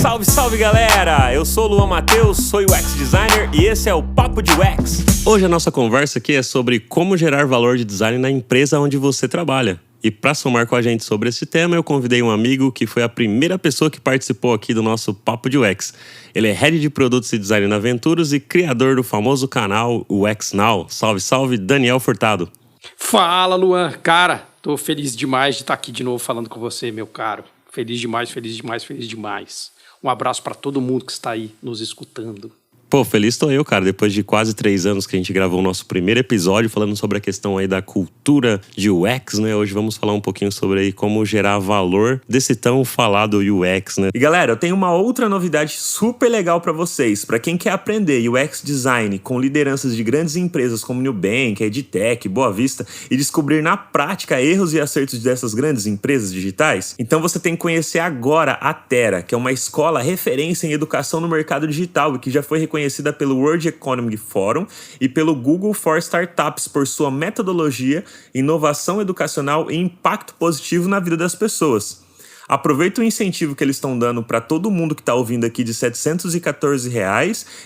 Salve, salve galera! Eu sou o Luan Matheus, sou UX Designer e esse é o Papo de UX. Hoje a nossa conversa aqui é sobre como gerar valor de design na empresa onde você trabalha. E para somar com a gente sobre esse tema, eu convidei um amigo que foi a primeira pessoa que participou aqui do nosso Papo de UX. Ele é Head de Produtos e Design na Venturos e criador do famoso canal UX Now. Salve, salve, Daniel Furtado. Fala, Luan. Cara, tô feliz demais de estar aqui de novo falando com você, meu caro. Feliz demais, feliz demais, feliz demais. Um abraço para todo mundo que está aí nos escutando. Pô, feliz tô eu, cara. Depois de quase 3 anos que a gente gravou o nosso primeiro episódio falando sobre a questão aí da cultura de UX, né? Hoje vamos falar um pouquinho sobre aí como gerar valor desse tão falado UX, né? E galera, eu tenho uma outra novidade super legal pra vocês. Pra quem quer aprender UX Design com lideranças de grandes empresas como Nubank, EdTech, Boa Vista e descobrir na prática erros e acertos dessas grandes empresas digitais, então você tem que conhecer agora a Tera, que é uma escola referência em educação no mercado digital e que já foi reconhecida pelo World Economic Forum e pelo Google for Startups por sua metodologia, inovação educacional e impacto positivo na vida das pessoas. Aproveita o incentivo que eles estão dando para todo mundo que está ouvindo aqui de R$ 714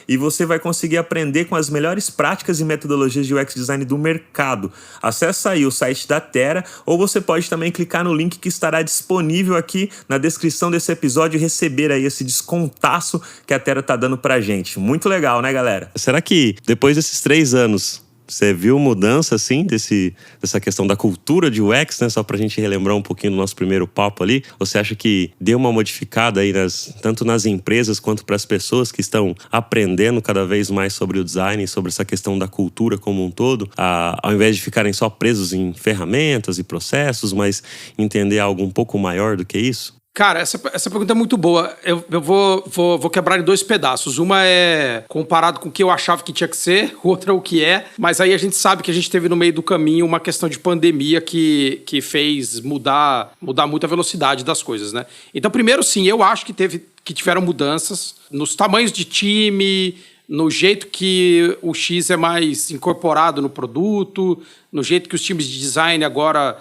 e você vai conseguir aprender com as melhores práticas e metodologias de UX Design do mercado. Acesse aí o site da Tera ou você pode também clicar no link que estará disponível aqui na descrição desse episódio e receber aí esse descontaço que a Tera está dando para a gente. Muito legal, né, galera? Será que depois desses 3 anos você viu mudança, assim, dessa questão da cultura de UX, né? Só pra gente relembrar um pouquinho do nosso primeiro papo ali. Você acha que deu uma modificada aí, tanto nas empresas quanto para as pessoas que estão aprendendo cada vez mais sobre o design, sobre essa questão da cultura como um todo, ao invés de ficarem só presos em ferramentas e processos, mas entender algo um pouco maior do que isso? Cara, essa pergunta é muito boa. Eu vou quebrar em 2 pedaços. Uma é comparado com o que eu achava que tinha que ser, outra é o que é. Mas aí a gente sabe que a gente teve no meio do caminho uma questão de pandemia que fez mudar muito a velocidade das coisas, né? Então, primeiro, sim, eu acho que tiveram mudanças nos tamanhos de time, no jeito que o X é mais incorporado no produto, no jeito que os times de design agora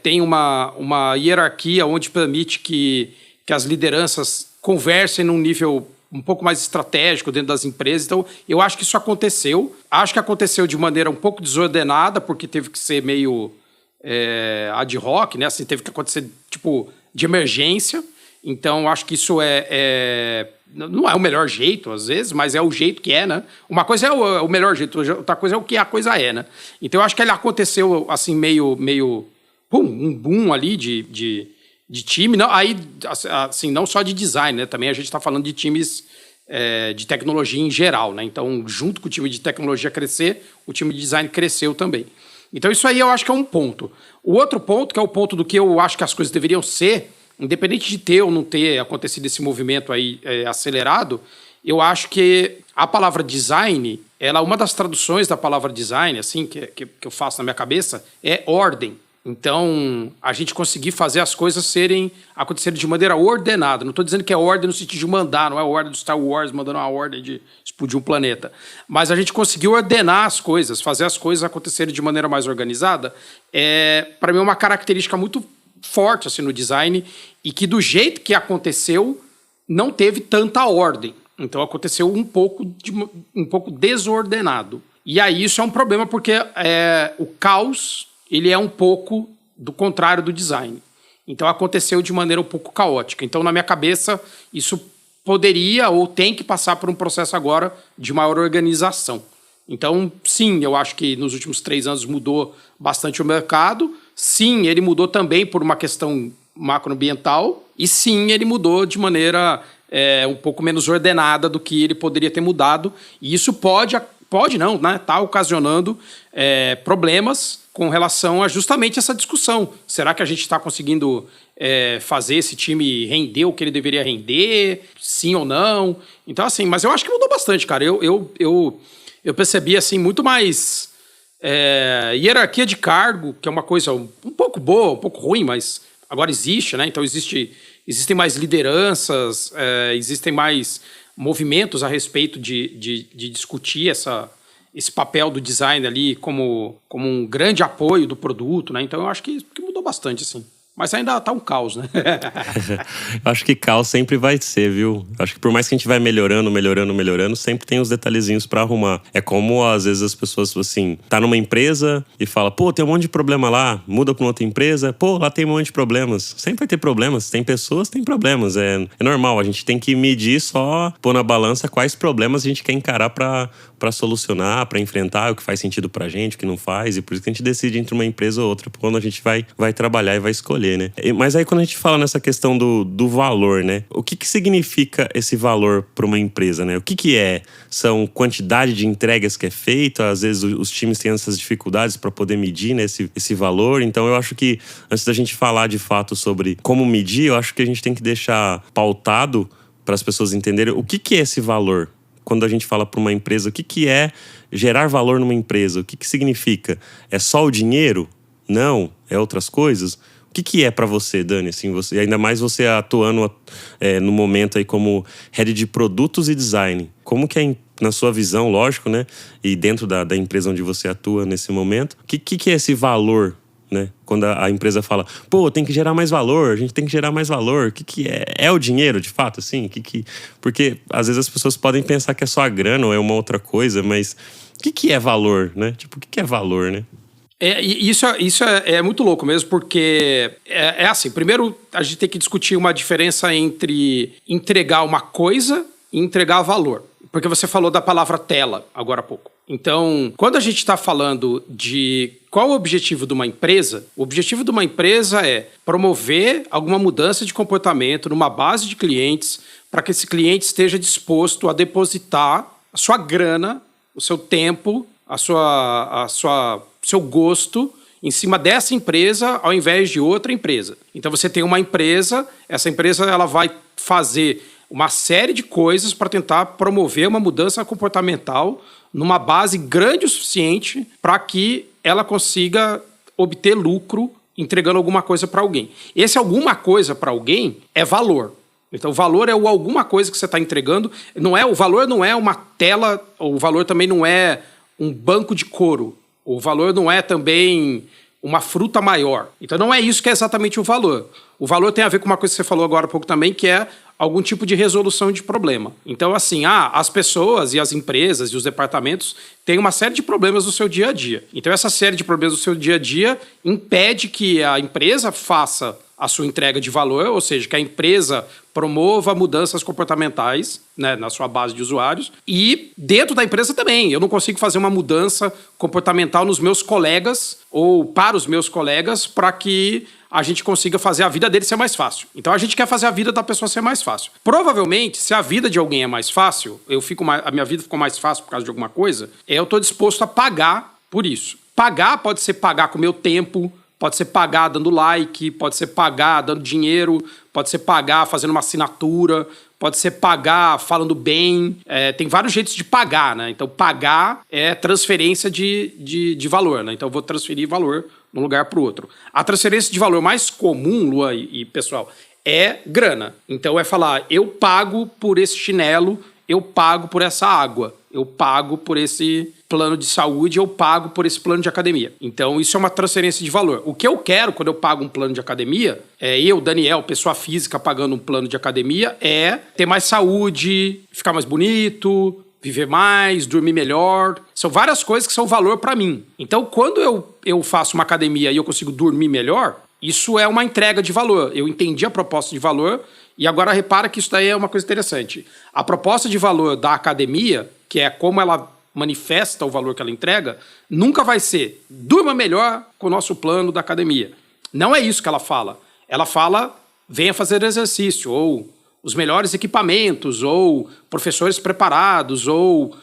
tem uma hierarquia onde permite que as lideranças conversem num nível um pouco mais estratégico dentro das empresas. Então, eu acho que isso aconteceu. Acho que aconteceu de maneira um pouco desordenada, porque teve que ser meio ad hoc, né? Assim, teve que acontecer tipo de emergência. Então, acho que isso não é o melhor jeito, às vezes, mas é o jeito que é, né? Uma coisa é o melhor jeito, outra coisa é o que a coisa é, né? Então, eu acho que ele aconteceu, assim, meio um boom ali de time. Não, aí, assim, não só de design, né? Também a gente está falando de times de tecnologia em geral, né? Então, junto com o time de tecnologia crescer, o time de design cresceu também. Então, isso aí eu acho que é um ponto. O outro ponto, que é o ponto do que eu acho que as coisas deveriam ser, independente de ter ou não ter acontecido esse movimento aí acelerado, eu acho que a palavra design, uma das traduções da palavra design, assim, que eu faço na minha cabeça, é ordem. Então, a gente conseguir fazer as coisas acontecerem de maneira ordenada. Não estou dizendo que é ordem no sentido de mandar, não é a ordem do Star Wars mandando uma ordem de explodir um planeta. Mas a gente conseguiu ordenar as coisas, fazer as coisas acontecerem de maneira mais organizada. Para mim, é uma característica muito forte assim, no design e que do jeito que aconteceu não teve tanta ordem. Então aconteceu um pouco desordenado. E aí isso é um problema porque o caos ele é um pouco do contrário do design. Então aconteceu de maneira um pouco caótica. Então na minha cabeça isso poderia ou tem que passar por um processo agora de maior organização. Então sim, eu acho que nos últimos 3 anos mudou bastante o mercado. Sim, ele mudou também por uma questão macroambiental e sim, ele mudou de maneira um pouco menos ordenada do que ele poderia ter mudado e isso pode não, né? Tá ocasionando problemas com relação a justamente essa discussão. Será que a gente está conseguindo fazer esse time render o que ele deveria render? Sim ou não? Então assim, mas eu acho que mudou bastante, cara. Eu percebi assim muito mais hierarquia de cargo, que é uma coisa um pouco boa, um pouco ruim, mas agora existe, né? Então existem mais lideranças, existem mais movimentos a respeito de discutir esse papel do design ali como um grande apoio do produto, né? Então eu acho que mudou bastante, assim. Mas ainda tá um caos, né? Eu acho que caos sempre vai ser, viu? Eu acho que por mais que a gente vai melhorando, sempre tem os detalhezinhos pra arrumar. É como, às vezes, as pessoas, assim, tá numa empresa e fala, pô, tem um monte de problema lá, muda pra uma outra empresa, pô, lá tem um monte de problemas. Sempre vai ter problemas. Tem pessoas, tem problemas. É normal, a gente tem que medir só, pôr na balança quais problemas a gente quer encarar pra solucionar, pra enfrentar, o que faz sentido pra gente, o que não faz. E por isso que a gente decide entre uma empresa ou outra, quando a gente vai trabalhar e vai escolher, né? Mas aí quando a gente fala nessa questão do valor, né? O que significa esse valor para uma empresa, né? O que é? São quantidade de entregas que é feita? Às vezes os times têm essas dificuldades para poder medir, né, esse valor. Então eu acho que antes da gente falar de fato sobre como medir, eu acho que a gente tem que deixar pautado para as pessoas entenderem o que é esse valor. Quando a gente fala para uma empresa, o que é gerar valor numa empresa? O que significa? É só o dinheiro? Não, é outras coisas? O que é para você, Dani? Assim, você, ainda mais você atuando no momento aí como head de produtos e design. Como que é, na sua visão, lógico, né? E dentro da empresa onde você atua nesse momento, o que é esse valor, né? Quando a empresa fala, pô, tem que gerar mais valor, a gente tem que gerar mais valor. O que é? É o dinheiro, de fato, assim? Porque às vezes as pessoas podem pensar que é só a grana ou é uma outra coisa, mas o que é valor, né? Tipo, o que é valor, né? Isso é muito louco mesmo, porque é assim, primeiro a gente tem que discutir uma diferença entre entregar uma coisa e entregar valor. Porque você falou da palavra tela agora há pouco. Então, quando a gente está falando de qual o objetivo de uma empresa, o objetivo de uma empresa é promover alguma mudança de comportamento numa base de clientes para que esse cliente esteja disposto a depositar a sua grana, o seu tempo, seu gosto em cima dessa empresa ao invés de outra empresa. Então você tem uma empresa, essa empresa ela vai fazer uma série de coisas para tentar promover uma mudança comportamental numa base grande o suficiente para que ela consiga obter lucro entregando alguma coisa para alguém. Esse alguma coisa para alguém é valor. Então, o valor é o alguma coisa que você está entregando. O valor não é uma tela, o valor também não é um banco de couro. O valor não é também uma fruta maior. Então, não é isso que é exatamente o valor. O valor tem a ver com uma coisa que você falou agora há pouco também, que é algum tipo de resolução de problema. Então, assim, as pessoas e as empresas e os departamentos têm uma série de problemas no seu dia a dia. Então, essa série de problemas no seu dia a dia impede que a empresa faça a sua entrega de valor, ou seja, que a empresa promova mudanças comportamentais, né, na sua base de usuários. E dentro da empresa também. Eu não consigo fazer uma mudança comportamental nos meus colegas ou para os meus colegas para que a gente consiga fazer a vida dele ser mais fácil. Então a gente quer fazer a vida da pessoa ser mais fácil. Provavelmente, se a vida de alguém é mais fácil, a minha vida ficou mais fácil por causa de alguma coisa, eu estou disposto a pagar por isso. Pagar pode ser pagar com o meu tempo, pode ser pagar dando like, pode ser pagar dando dinheiro, pode ser pagar fazendo uma assinatura, pode ser pagar falando bem. Tem vários jeitos de pagar, né? Então, pagar é transferência de valor, né? Então, eu vou transferir valor de um lugar para o outro. A transferência de valor mais comum, Luan e pessoal, é grana. Então, é falar, eu pago por esse chinelo, eu pago por essa água, eu pago por esse plano de saúde, eu pago por esse plano de academia. Então, isso é uma transferência de valor. O que eu quero quando eu pago um plano de academia, eu, Daniel, pessoa física, pagando um plano de academia, é ter mais saúde, ficar mais bonito, viver mais, dormir melhor. São várias coisas que são valor para mim. Então, quando eu faço uma academia e eu consigo dormir melhor, isso é uma entrega de valor. Eu entendi a proposta de valor e agora repara que isso daí é uma coisa interessante. A proposta de valor da academia, que é como ela manifesta o valor que ela entrega, nunca vai ser durma melhor com o nosso plano da academia. Não é isso que ela fala. Ela fala, venha fazer exercício, ou os melhores equipamentos, ou professores preparados, ou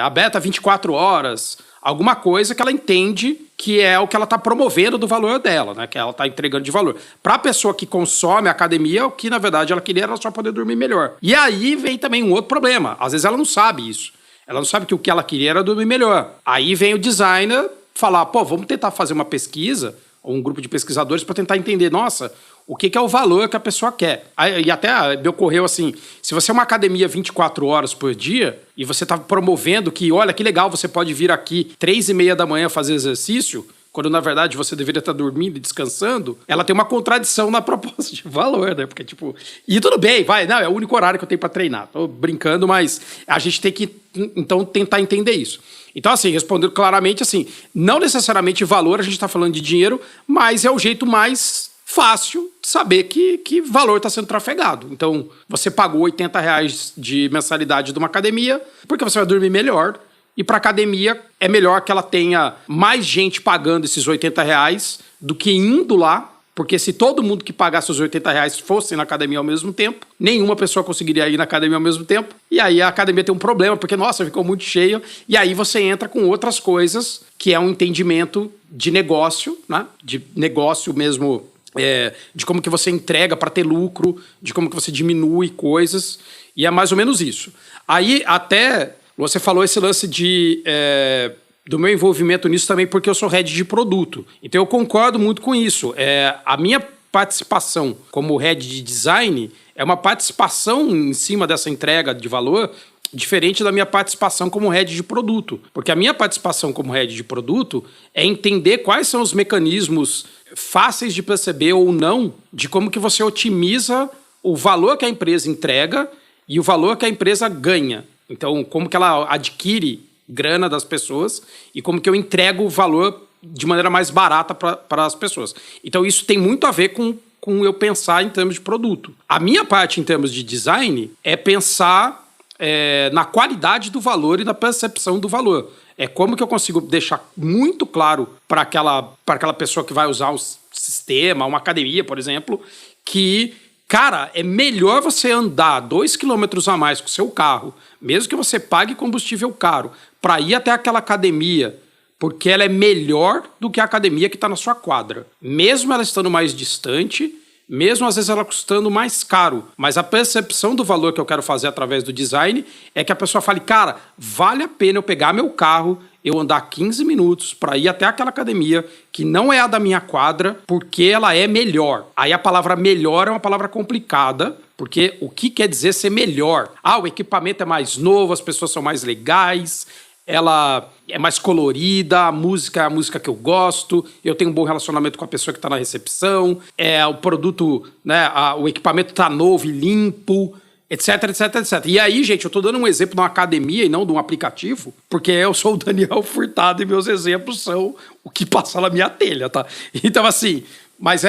a beta 24 horas, alguma coisa que ela entende que é o que ela está promovendo do valor dela, né? Que ela está entregando de valor. Para a pessoa que consome a academia, o que na verdade ela queria era só poder dormir melhor. E aí vem também um outro problema. Às vezes ela não sabe isso. Ela não sabe que o que ela queria era dormir melhor. Aí vem o designer falar, vamos tentar fazer uma pesquisa, ou um grupo de pesquisadores para tentar entender, nossa, o que é o valor que a pessoa quer. E até me ocorreu assim, se você é uma academia 24 horas por dia, e você está promovendo que, olha, que legal, você pode vir aqui 3:30 da manhã fazer exercício, quando na verdade você deveria estar dormindo e descansando, ela tem uma contradição na proposta de valor, né? Porque, tipo, e tudo bem, vai, não, é o único horário que eu tenho para treinar. Tô brincando, mas a gente tem que, então, tentar entender isso. Então, assim, respondendo claramente, assim, não necessariamente valor, a gente está falando de dinheiro, mas é o jeito mais fácil de saber que valor está sendo trafegado. Então, você pagou R$80 de mensalidade de uma academia, porque você vai dormir melhor. E para a academia, é melhor que ela tenha mais gente pagando esses R$80 do que indo lá. Porque se todo mundo que pagasse os R$80 fosse na academia ao mesmo tempo, nenhuma pessoa conseguiria ir na academia ao mesmo tempo. E aí a academia tem um problema, porque, nossa, ficou muito cheio. E aí você entra com outras coisas, que é um entendimento de negócio, né? De negócio mesmo, de como que você entrega para ter lucro, de como que você diminui coisas. E é mais ou menos isso. Aí até você falou esse lance do meu envolvimento nisso também, porque eu sou head de produto. Então eu concordo muito com isso. A minha participação como head de design é uma participação em cima dessa entrega de valor diferente da minha participação como head de produto. Porque a minha participação como head de produto é entender quais são os mecanismos fáceis de perceber ou não de como que você otimiza o valor que a empresa entrega e o valor que a empresa ganha. Então, como que ela adquire grana das pessoas e como que eu entrego o valor de maneira mais barata para as pessoas. Então, isso tem muito a ver com eu pensar em termos de produto. A minha parte em termos de design é pensar na qualidade do valor e na percepção do valor. É como que eu consigo deixar muito claro para aquela pessoa que vai usar o sistema, uma academia, por exemplo, que, cara, é melhor você andar 2 quilômetros a mais com o seu carro, mesmo que você pague combustível caro, para ir até aquela academia, porque ela é melhor do que a academia que está na sua quadra. Mesmo ela estando mais distante, mesmo às vezes ela custando mais caro. Mas a percepção do valor que eu quero fazer através do design é que a pessoa fale, cara, vale a pena eu pegar meu carro, eu andar 15 minutos para ir até aquela academia que não é a da minha quadra, porque ela é melhor. Aí a palavra melhor é uma palavra complicada, porque o que quer dizer ser melhor? O equipamento é mais novo, as pessoas são mais legais, ela é mais colorida, a música é a música que eu gosto, eu tenho um bom relacionamento com a pessoa que está na recepção, o produto, né, o equipamento está novo e limpo, etc, etc, etc. E aí, gente, eu estou dando um exemplo de uma academia e não de um aplicativo, porque eu sou o Daniel Furtado e meus exemplos são o que passa na minha telha, tá? Então, assim, mas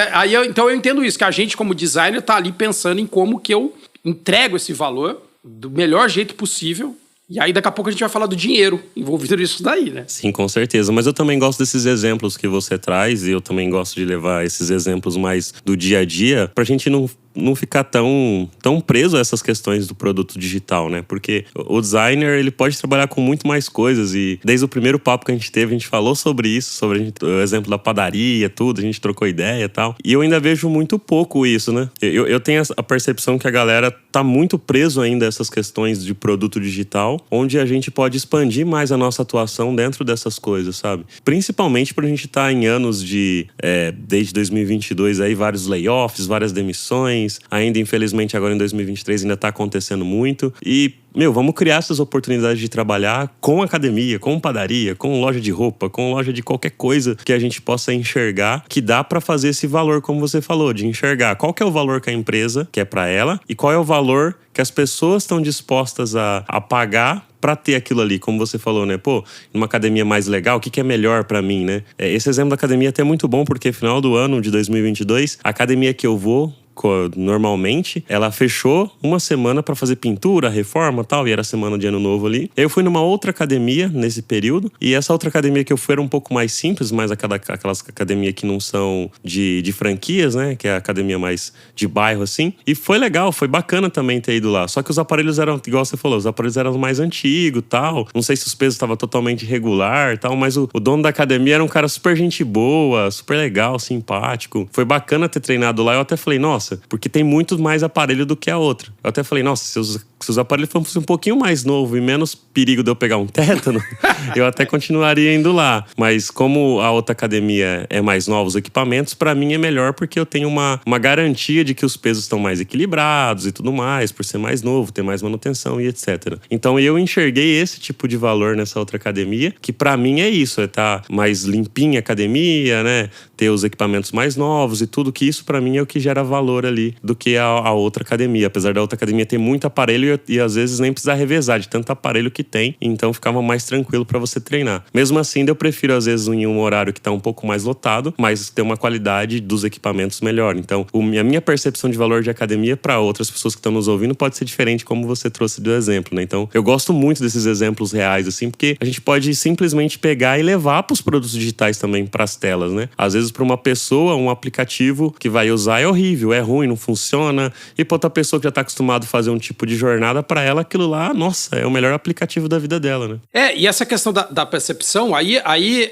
então eu entendo isso, que a gente como designer está ali pensando em como que eu entrego esse valor do melhor jeito possível. E aí, daqui a pouco, a gente vai falar do dinheiro envolvido nisso daí, né? Sim, com certeza. Mas eu também gosto desses exemplos que você traz. E eu também gosto de levar esses exemplos mais do dia a dia pra gente não ficar tão preso a essas questões do produto digital, né? Porque o designer, ele pode trabalhar com muito mais coisas. E desde o primeiro papo que a gente teve, a gente falou sobre isso. Sobre o exemplo da padaria, tudo. A gente trocou ideia e tal. E eu ainda vejo muito pouco isso, né? Eu tenho a percepção que a galera tá muito preso ainda a essas questões de produto digital, onde a gente pode expandir mais a nossa atuação dentro dessas coisas, sabe? Principalmente pra gente estar em anos desde 2022 aí, vários layoffs, várias demissões. Ainda, infelizmente, agora em 2023 ainda tá acontecendo muito. E, vamos criar essas oportunidades de trabalhar com academia, com padaria, com loja de roupa, com loja de qualquer coisa que a gente possa enxergar, que dá pra fazer esse valor, como você falou, de enxergar qual que é o valor que a empresa quer pra ela e qual é o valor que as pessoas estão dispostas a pagar pra ter aquilo ali, como você falou, né? Numa academia mais legal, o que é melhor pra mim, né? Esse exemplo da academia é até muito bom, porque final do ano de 2022, a academia que eu vou normalmente, ela fechou uma semana pra fazer pintura, reforma e tal, e era semana de ano novo ali. Eu fui numa outra academia nesse período, e essa outra academia que eu fui era um pouco mais simples, mas aquelas academias que não são de franquias, né, que é a academia mais de bairro, assim, e foi legal, foi bacana também ter ido lá, só que os aparelhos eram, igual você falou, os aparelhos eram mais antigos, tal, não sei se os pesos estavam totalmente irregular, tal, mas o dono da academia era um cara super gente boa, super legal, simpático, foi bacana ter treinado lá. Eu até falei, nossa, porque tem muito mais aparelho do que a outra. Eu até falei, nossa, se os aparelhos fossem um pouquinho mais novo e menos perigo de eu pegar um tétano, eu até continuaria indo lá. Mas como a outra academia é mais nova, os equipamentos, pra mim é melhor porque eu tenho uma garantia de que os pesos estão mais equilibrados e tudo mais, por ser mais novo, ter mais manutenção e etc. Então eu enxerguei esse tipo de valor nessa outra academia, que pra mim é isso, é estar mais limpinha a academia, né? Ter os equipamentos mais novos e tudo, que isso pra mim é o que gera valor ali do que a outra academia. Apesar da outra academia ter muito aparelho e às vezes nem precisar revezar de tanto aparelho que tem, então ficava mais tranquilo pra você treinar. Mesmo assim, eu prefiro às vezes em um horário que tá um pouco mais lotado, mas ter uma qualidade dos equipamentos melhor. Então, a minha percepção de valor de academia para outras pessoas que estão nos ouvindo pode ser diferente, como você trouxe do exemplo, né? Então, eu gosto muito desses exemplos reais, assim, porque a gente pode simplesmente pegar e levar para os produtos digitais também, para as telas, né? Às vezes, para uma pessoa, um aplicativo que vai usar é horrível, é ruim, não funciona. E para outra pessoa que já está acostumada a fazer um tipo de jornada, para ela, aquilo lá, nossa, é o melhor aplicativo da vida dela, né? E essa questão da percepção, aí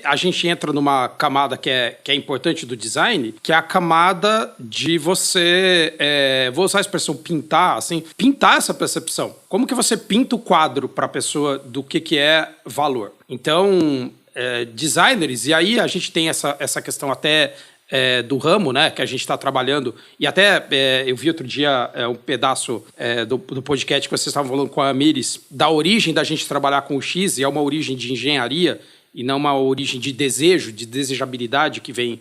a gente entra numa camada que é importante do design, que é a camada de você, vou usar a expressão pintar, assim, pintar essa percepção. Como que você pinta o quadro para a pessoa do que é valor? Então, designers, e aí a gente tem essa questão até do ramo, né, que a gente está trabalhando, e até eu vi outro dia um pedaço do podcast que vocês estavam falando com a Amires, da origem da gente trabalhar com o X, e é uma origem de engenharia, e não uma origem de desejo, de desejabilidade, que vem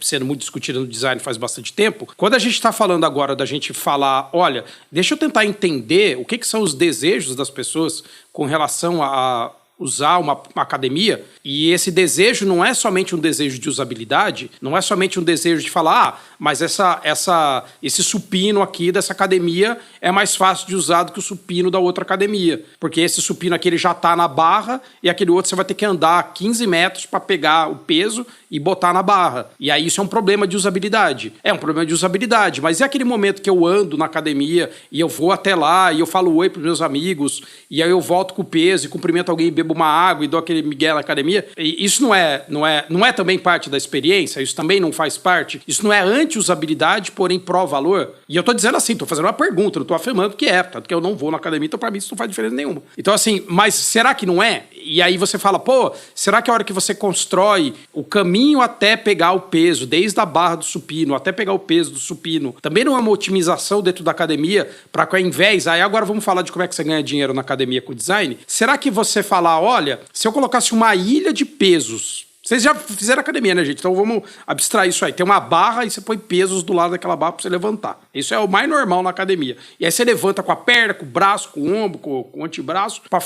sendo muito discutida no design faz bastante tempo. Quando a gente está falando agora da gente falar, olha, deixa eu tentar entender o que são os desejos das pessoas com relação a usar uma academia, e esse desejo não é somente um desejo de usabilidade, não é somente um desejo de falar, mas esse supino aqui dessa academia é mais fácil de usar do que o supino da outra academia, porque esse supino aqui ele já está na barra e aquele outro você vai ter que andar 15 metros para pegar o peso e botar na barra. E aí isso é um problema de usabilidade. É um problema de usabilidade, mas é aquele momento que eu ando na academia e eu vou até lá e eu falo oi para os meus amigos e aí eu volto com o peso e cumprimento alguém, bebo uma água e dou aquele migué na academia. E isso não é também parte da experiência? Isso também não faz parte? Isso não é anti-usabilidade, porém pró-valor? E eu tô dizendo assim, tô fazendo uma pergunta, não tô afirmando que tanto que eu não vou na academia, então pra mim isso não faz diferença nenhuma. Então assim, mas será que não é? E aí você fala, pô, será que a hora que você constrói o caminho até pegar o peso, desde a barra do supino até pegar o peso do supino, também não é uma otimização dentro da academia para que ao invés, aí agora vamos falar de como é que você ganha dinheiro na academia com design, será que você falar, olha, se eu colocasse uma ilha de pesos, vocês já fizeram academia, né, gente? Então vamos abstrair isso aí. Tem uma barra e você põe pesos do lado daquela barra pra você levantar. Isso é o mais normal na academia. E aí você levanta com a perna, com o braço, com o ombro, com o antebraço, pra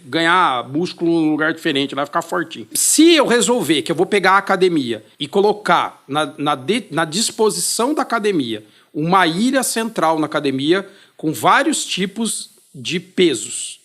ganhar músculo num lugar diferente, vai ficar fortinho. Se eu resolver que eu vou pegar a academia e colocar na disposição da academia uma ilha central na academia com vários tipos de pesos.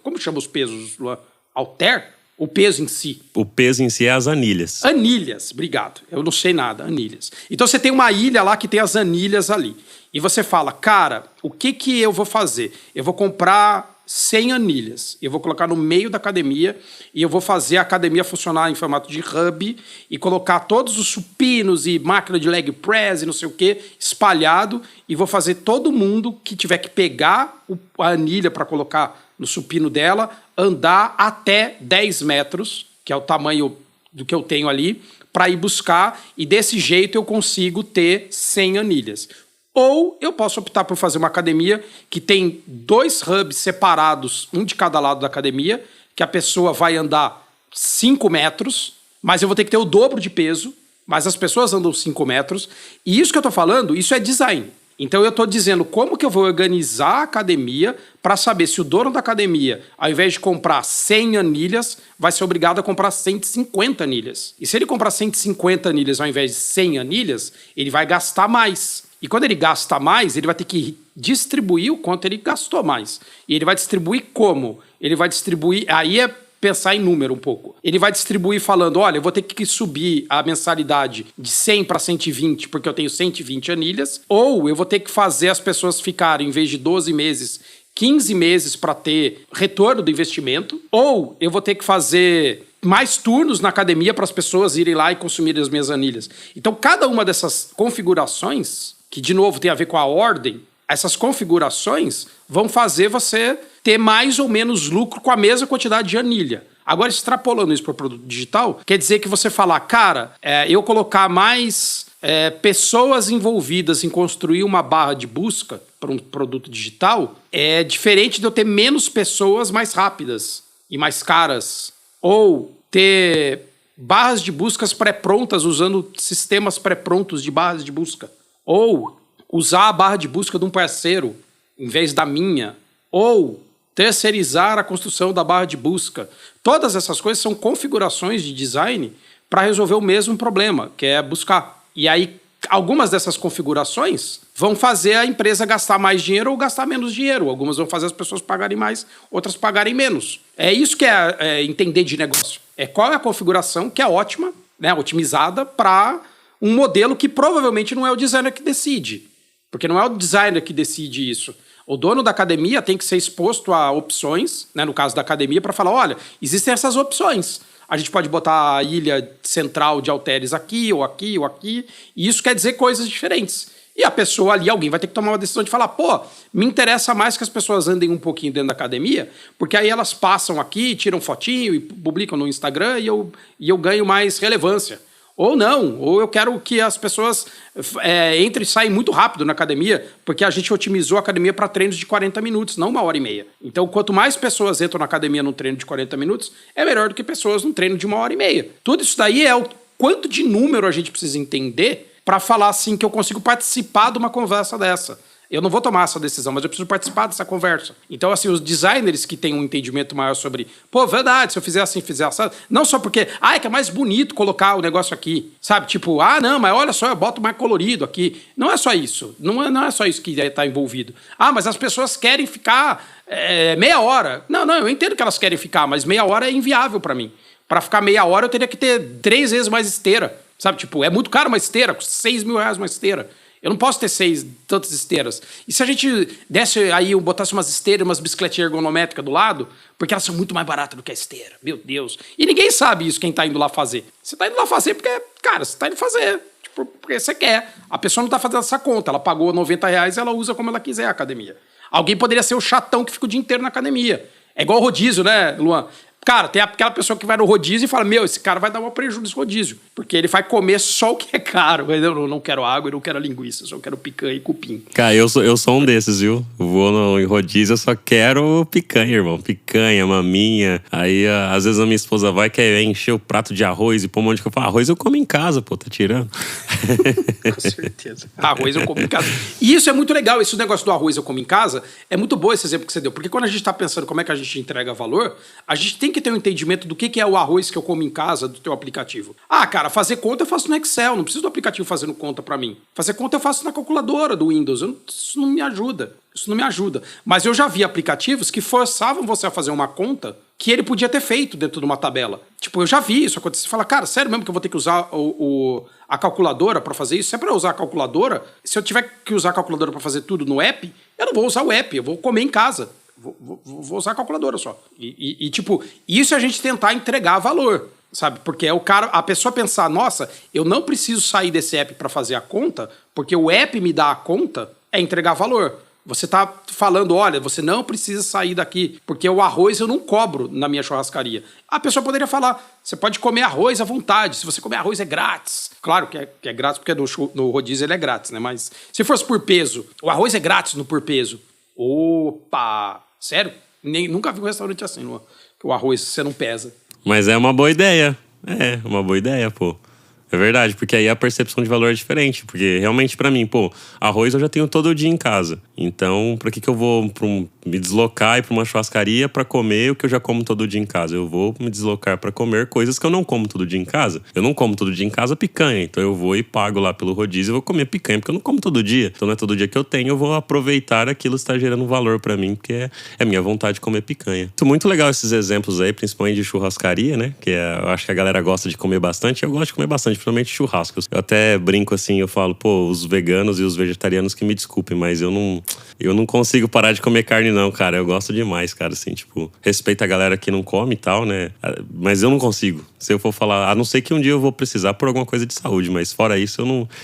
Como chama os pesos, Luan? Halter? O peso em si. O peso em si é as anilhas. Anilhas, obrigado. Eu não sei nada, anilhas. Então você tem uma ilha lá que tem as anilhas ali. E você fala, cara, o que eu vou fazer? Eu vou comprar 100 anilhas. Eu vou colocar no meio da academia e eu vou fazer a academia funcionar em formato de hub e colocar todos os supinos e máquina de leg press e não sei o que espalhado e vou fazer todo mundo que tiver que pegar a anilha para colocar no supino dela, andar até 10 metros, que é o tamanho do que eu tenho ali, para ir buscar, e desse jeito eu consigo ter 100 anilhas. Ou eu posso optar por fazer uma academia que tem 2 hubs separados, um de cada lado da academia, que a pessoa vai andar 5 metros, mas eu vou ter que ter o dobro de peso, mas as pessoas andam 5 metros, e isso que eu estou falando, isso é design. Então eu estou dizendo como que eu vou organizar a academia para saber se o dono da academia, ao invés de comprar 100 anilhas, vai ser obrigado a comprar 150 anilhas. E se ele comprar 150 anilhas ao invés de 100 anilhas, ele vai gastar mais. E quando ele gasta mais, ele vai ter que distribuir o quanto ele gastou mais. E ele vai distribuir como? Ele vai distribuir... Aí é pensar em número um pouco. Ele vai distribuir falando, olha, eu vou ter que subir a mensalidade de 100 para 120 porque eu tenho 120 anilhas, ou eu vou ter que fazer as pessoas ficarem, em vez de 12 meses, 15 meses para ter retorno do investimento, ou eu vou ter que fazer mais turnos na academia para as pessoas irem lá e consumirem as minhas anilhas. Então, cada uma dessas configurações, que de novo tem a ver com a ordem, Essas configurações vão fazer você ter mais ou menos lucro com a mesma quantidade de anilha. Agora, extrapolando isso para o produto digital, quer dizer que você falar, cara, eu colocar mais pessoas envolvidas em construir uma barra de busca para um produto digital é diferente de eu ter menos pessoas mais rápidas e mais caras. Ou ter barras de buscas pré-prontas usando sistemas pré-prontos de barras de busca. Ou usar a barra de busca de um parceiro em vez da minha. Ou terceirizar a construção da barra de busca. Todas essas coisas são configurações de design para resolver o mesmo problema, que é buscar. E aí, algumas dessas configurações vão fazer a empresa gastar mais dinheiro ou gastar menos dinheiro. Algumas vão fazer as pessoas pagarem mais, outras pagarem menos. É isso que é entender de negócio. É qual é a configuração que é ótima, né, otimizada para um modelo que provavelmente não é o designer que decide. Porque não é o designer que decide isso. O dono da academia tem que ser exposto a opções, né, no caso da academia, para falar, olha, existem essas opções. A gente pode botar a ilha central de halteres aqui, ou aqui, ou aqui. E isso quer dizer coisas diferentes. E a pessoa ali, alguém vai ter que tomar uma decisão de falar, pô, me interessa mais que as pessoas andem um pouquinho dentro da academia, porque aí elas passam aqui, tiram fotinho e publicam no Instagram e eu ganho mais relevância. Ou não, ou eu quero que as pessoas entrem e saem muito rápido na academia, porque a gente otimizou a academia para treinos de 40 minutos, não 1h30. Então, quanto mais pessoas entram na academia num treino de 40 minutos, é melhor do que pessoas num treino de 1h30. Tudo isso daí é o quanto de número a gente precisa entender para falar assim que eu consigo participar de uma conversa dessa. Eu não vou tomar essa decisão, mas eu preciso participar dessa conversa. Então, assim, os designers que têm um entendimento maior sobre, pô, verdade, se eu fizer assim, fizer assim, não só porque, é que é mais bonito colocar o negócio aqui, sabe? Tipo, não, mas olha só, eu boto mais colorido aqui. Não é só isso. Não é só isso que está envolvido. Mas as pessoas querem ficar meia hora. Não, eu entendo que elas querem ficar, mas meia hora é inviável para mim. Para ficar meia hora, eu teria que ter 3 vezes mais esteira, sabe? Tipo, é muito caro uma esteira, custa R$6.000 uma esteira. Eu não posso ter tantas esteiras. E se a gente desse aí, botasse umas esteiras, umas bicicletinhas ergonométricas do lado, porque elas são muito mais baratas do que a esteira. Meu Deus. E ninguém sabe isso, quem tá indo lá fazer. Você tá indo lá fazer porque, cara, você tá indo fazer. Tipo, porque você quer. A pessoa não tá fazendo essa conta. Ela pagou R$90 e ela usa como ela quiser a academia. Alguém poderia ser o chatão que fica o dia inteiro na academia. É igual o rodízio, né, Luan? Cara, tem aquela pessoa que vai no rodízio e fala, esse cara vai dar um prejuízo nesse rodízio. Porque ele vai comer só o que é caro. Eu não quero água, eu não quero linguiça, eu só quero picanha e cupim. Cara, eu sou um desses, viu? Eu vou no rodízio, eu só quero picanha, irmão. Picanha, maminha. Aí, às vezes a minha esposa vai querer encher o prato de arroz e pôr um monte de coisa. Arroz eu como em casa, pô, tá tirando? Com certeza. Arroz eu como em casa. E isso é muito legal, esse negócio do arroz eu como em casa, é muito bom esse exemplo que você deu. Porque quando a gente tá pensando como é que a gente entrega valor, a gente tem que ter um entendimento do que é o arroz que eu como em casa do teu aplicativo. Cara, fazer conta eu faço no Excel, não preciso do aplicativo fazendo conta pra mim. Fazer conta eu faço na calculadora do Windows, isso não me ajuda. Isso não me ajuda. Mas eu já vi aplicativos que forçavam você a fazer uma conta que ele podia ter feito dentro de uma tabela. Tipo, eu já vi isso acontecer. Você fala, cara, sério mesmo que eu vou ter que usar a calculadora pra fazer isso? Se é pra usar a calculadora, se eu tiver que usar a calculadora pra fazer tudo no app, eu não vou usar o app, eu vou comer em casa. Vou usar a calculadora só. Tipo, isso é a gente tentar entregar valor, sabe? Porque a pessoa pensar, nossa, eu não preciso sair desse app para fazer a conta, porque o app me dá a conta, é entregar valor. Você tá falando, olha, você não precisa sair daqui, porque o arroz eu não cobro na minha churrascaria. A pessoa poderia falar, você pode comer arroz à vontade, se você comer arroz é grátis. Claro que é grátis, porque no rodízio ele é grátis, né? Mas se fosse por peso, o arroz é grátis no por peso. Opa! Sério? Nunca vi um restaurante assim, que o arroz você não pesa. Mas é uma boa ideia. É uma boa ideia, pô. É verdade, porque aí a percepção de valor é diferente. Porque realmente pra mim, arroz eu já tenho todo dia em casa. Então, pra que eu vou me deslocar e ir pra uma churrascaria pra comer o que eu já como todo dia em casa? Eu vou me deslocar pra comer coisas que eu não como todo dia em casa. Eu não como todo dia em casa picanha. Então eu vou e pago lá pelo rodízio e vou comer picanha, porque eu não como todo dia. Então não é todo dia que eu tenho, eu vou aproveitar aquilo que está gerando valor pra mim, porque é minha vontade de comer picanha. Muito legal esses exemplos aí, principalmente de churrascaria, né? Que eu acho que a galera gosta de comer bastante. Eu gosto de comer bastante, principalmente churrascos. Eu até brinco assim, eu falo, os veganos e os vegetarianos que me desculpem, mas eu Eu não consigo parar de comer carne não, cara. Eu gosto demais, cara, assim, tipo... Respeito a galera que não come e tal, né? Mas eu não consigo. Se eu for falar... A não ser que um dia eu vou precisar por alguma coisa de saúde, mas fora isso,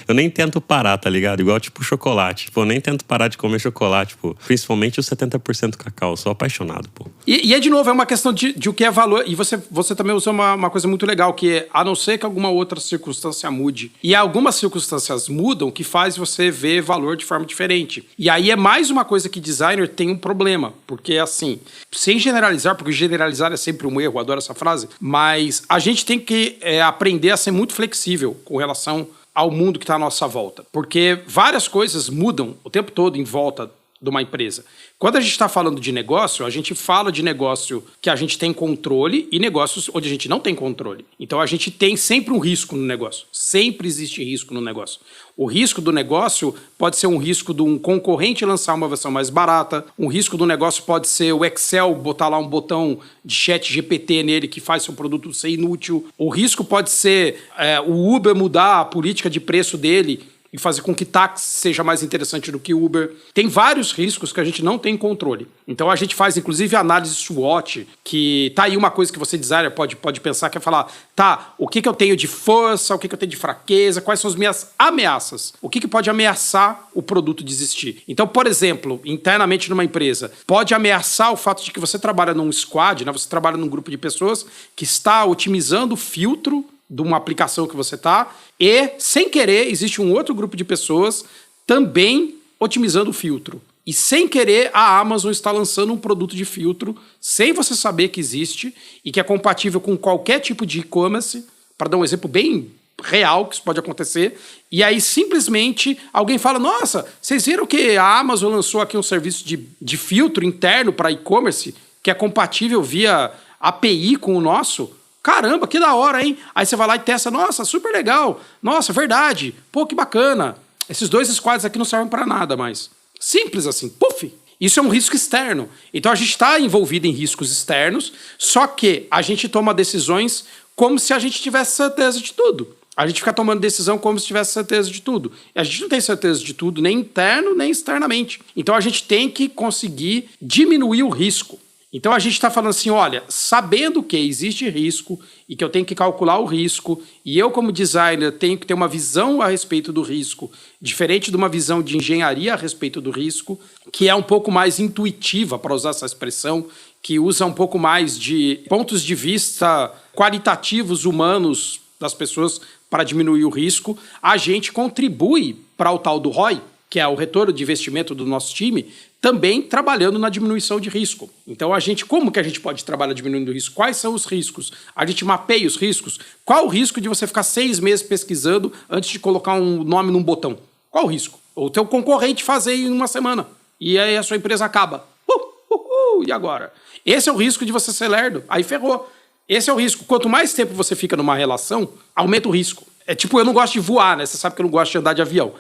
eu nem tento parar, tá ligado? Igual, tipo, chocolate. Tipo, eu nem tento parar de comer chocolate, pô. Principalmente o 70% cacau. Eu sou apaixonado, pô. E é, de novo, é uma questão de o que é valor. E você também usou uma coisa muito legal, que é, a não ser que alguma outra circunstância mude. E algumas circunstâncias mudam que faz você ver valor de forma diferente. E aí é mais uma coisa que designer tem um problema. Porque, assim, sem generalizar, porque generalizar é sempre um erro, eu adoro essa frase, mas a gente tem que aprender a ser muito flexível com relação ao mundo que está à nossa volta. Porque várias coisas mudam o tempo todo em volta de uma empresa. Quando a gente está falando de negócio, a gente fala de negócio que a gente tem controle e negócios onde a gente não tem controle. Então a gente tem sempre um risco no negócio. Sempre existe risco no negócio. O risco do negócio pode ser um risco de um concorrente lançar uma versão mais barata. Um risco do negócio pode ser o Excel botar lá um botão de chat GPT nele que faz seu produto ser inútil. O risco pode ser o Uber mudar a política de preço dele e fazer com que táxi seja mais interessante do que Uber. Tem vários riscos que a gente não tem controle. Então a gente faz, inclusive, análise SWOT, que tá aí uma coisa que você, designer, pode pensar, que é falar, tá, o que eu tenho de força, o que eu tenho de fraqueza, quais são as minhas ameaças, o que pode ameaçar o produto de existir. Então, por exemplo, internamente numa empresa, pode ameaçar o fato de que você trabalha num squad, né, você trabalha num grupo de pessoas que está otimizando o filtro de uma aplicação que você está, e, sem querer, existe um outro grupo de pessoas também otimizando o filtro. E, sem querer, a Amazon está lançando um produto de filtro, sem você saber que existe, e que é compatível com qualquer tipo de e-commerce, para dar um exemplo bem real que isso pode acontecer, e aí simplesmente alguém fala, nossa, vocês viram que a Amazon lançou aqui um serviço de filtro interno para e-commerce, que é compatível via API com o nosso? Caramba, que da hora, hein? Aí você vai lá e testa, nossa, super legal, nossa, verdade, pô, que bacana. Esses dois squads aqui não servem para nada mais. Simples assim, puf! Isso é um risco externo. Então a gente está envolvido em riscos externos, só que a gente toma decisões como se a gente tivesse certeza de tudo. A gente fica tomando decisão como se tivesse certeza de tudo. E a gente não tem certeza de tudo, nem interno, nem externamente. Então a gente tem que conseguir diminuir o risco. Então a gente está falando assim, olha, sabendo que existe risco e que eu tenho que calcular o risco, e eu como designer tenho que ter uma visão a respeito do risco, diferente de uma visão de engenharia a respeito do risco, que é um pouco mais intuitiva, para usar essa expressão, que usa um pouco mais de pontos de vista qualitativos humanos das pessoas para diminuir o risco, a gente contribui para o tal do ROI, que é o retorno de investimento do nosso time, também trabalhando na diminuição de risco. Então, como que a gente pode trabalhar diminuindo o risco? Quais são os riscos? A gente mapeia os riscos. Qual o risco de você ficar 6 meses pesquisando antes de colocar um nome num botão? Qual o risco? Ou o teu concorrente fazer em uma semana. E aí a sua empresa acaba. E agora? Esse é o risco de você ser lerdo. Aí ferrou. Esse é o risco. Quanto mais tempo você fica numa relação, aumenta o risco. É tipo, eu não gosto de voar, né? Você sabe que eu não gosto de andar de avião.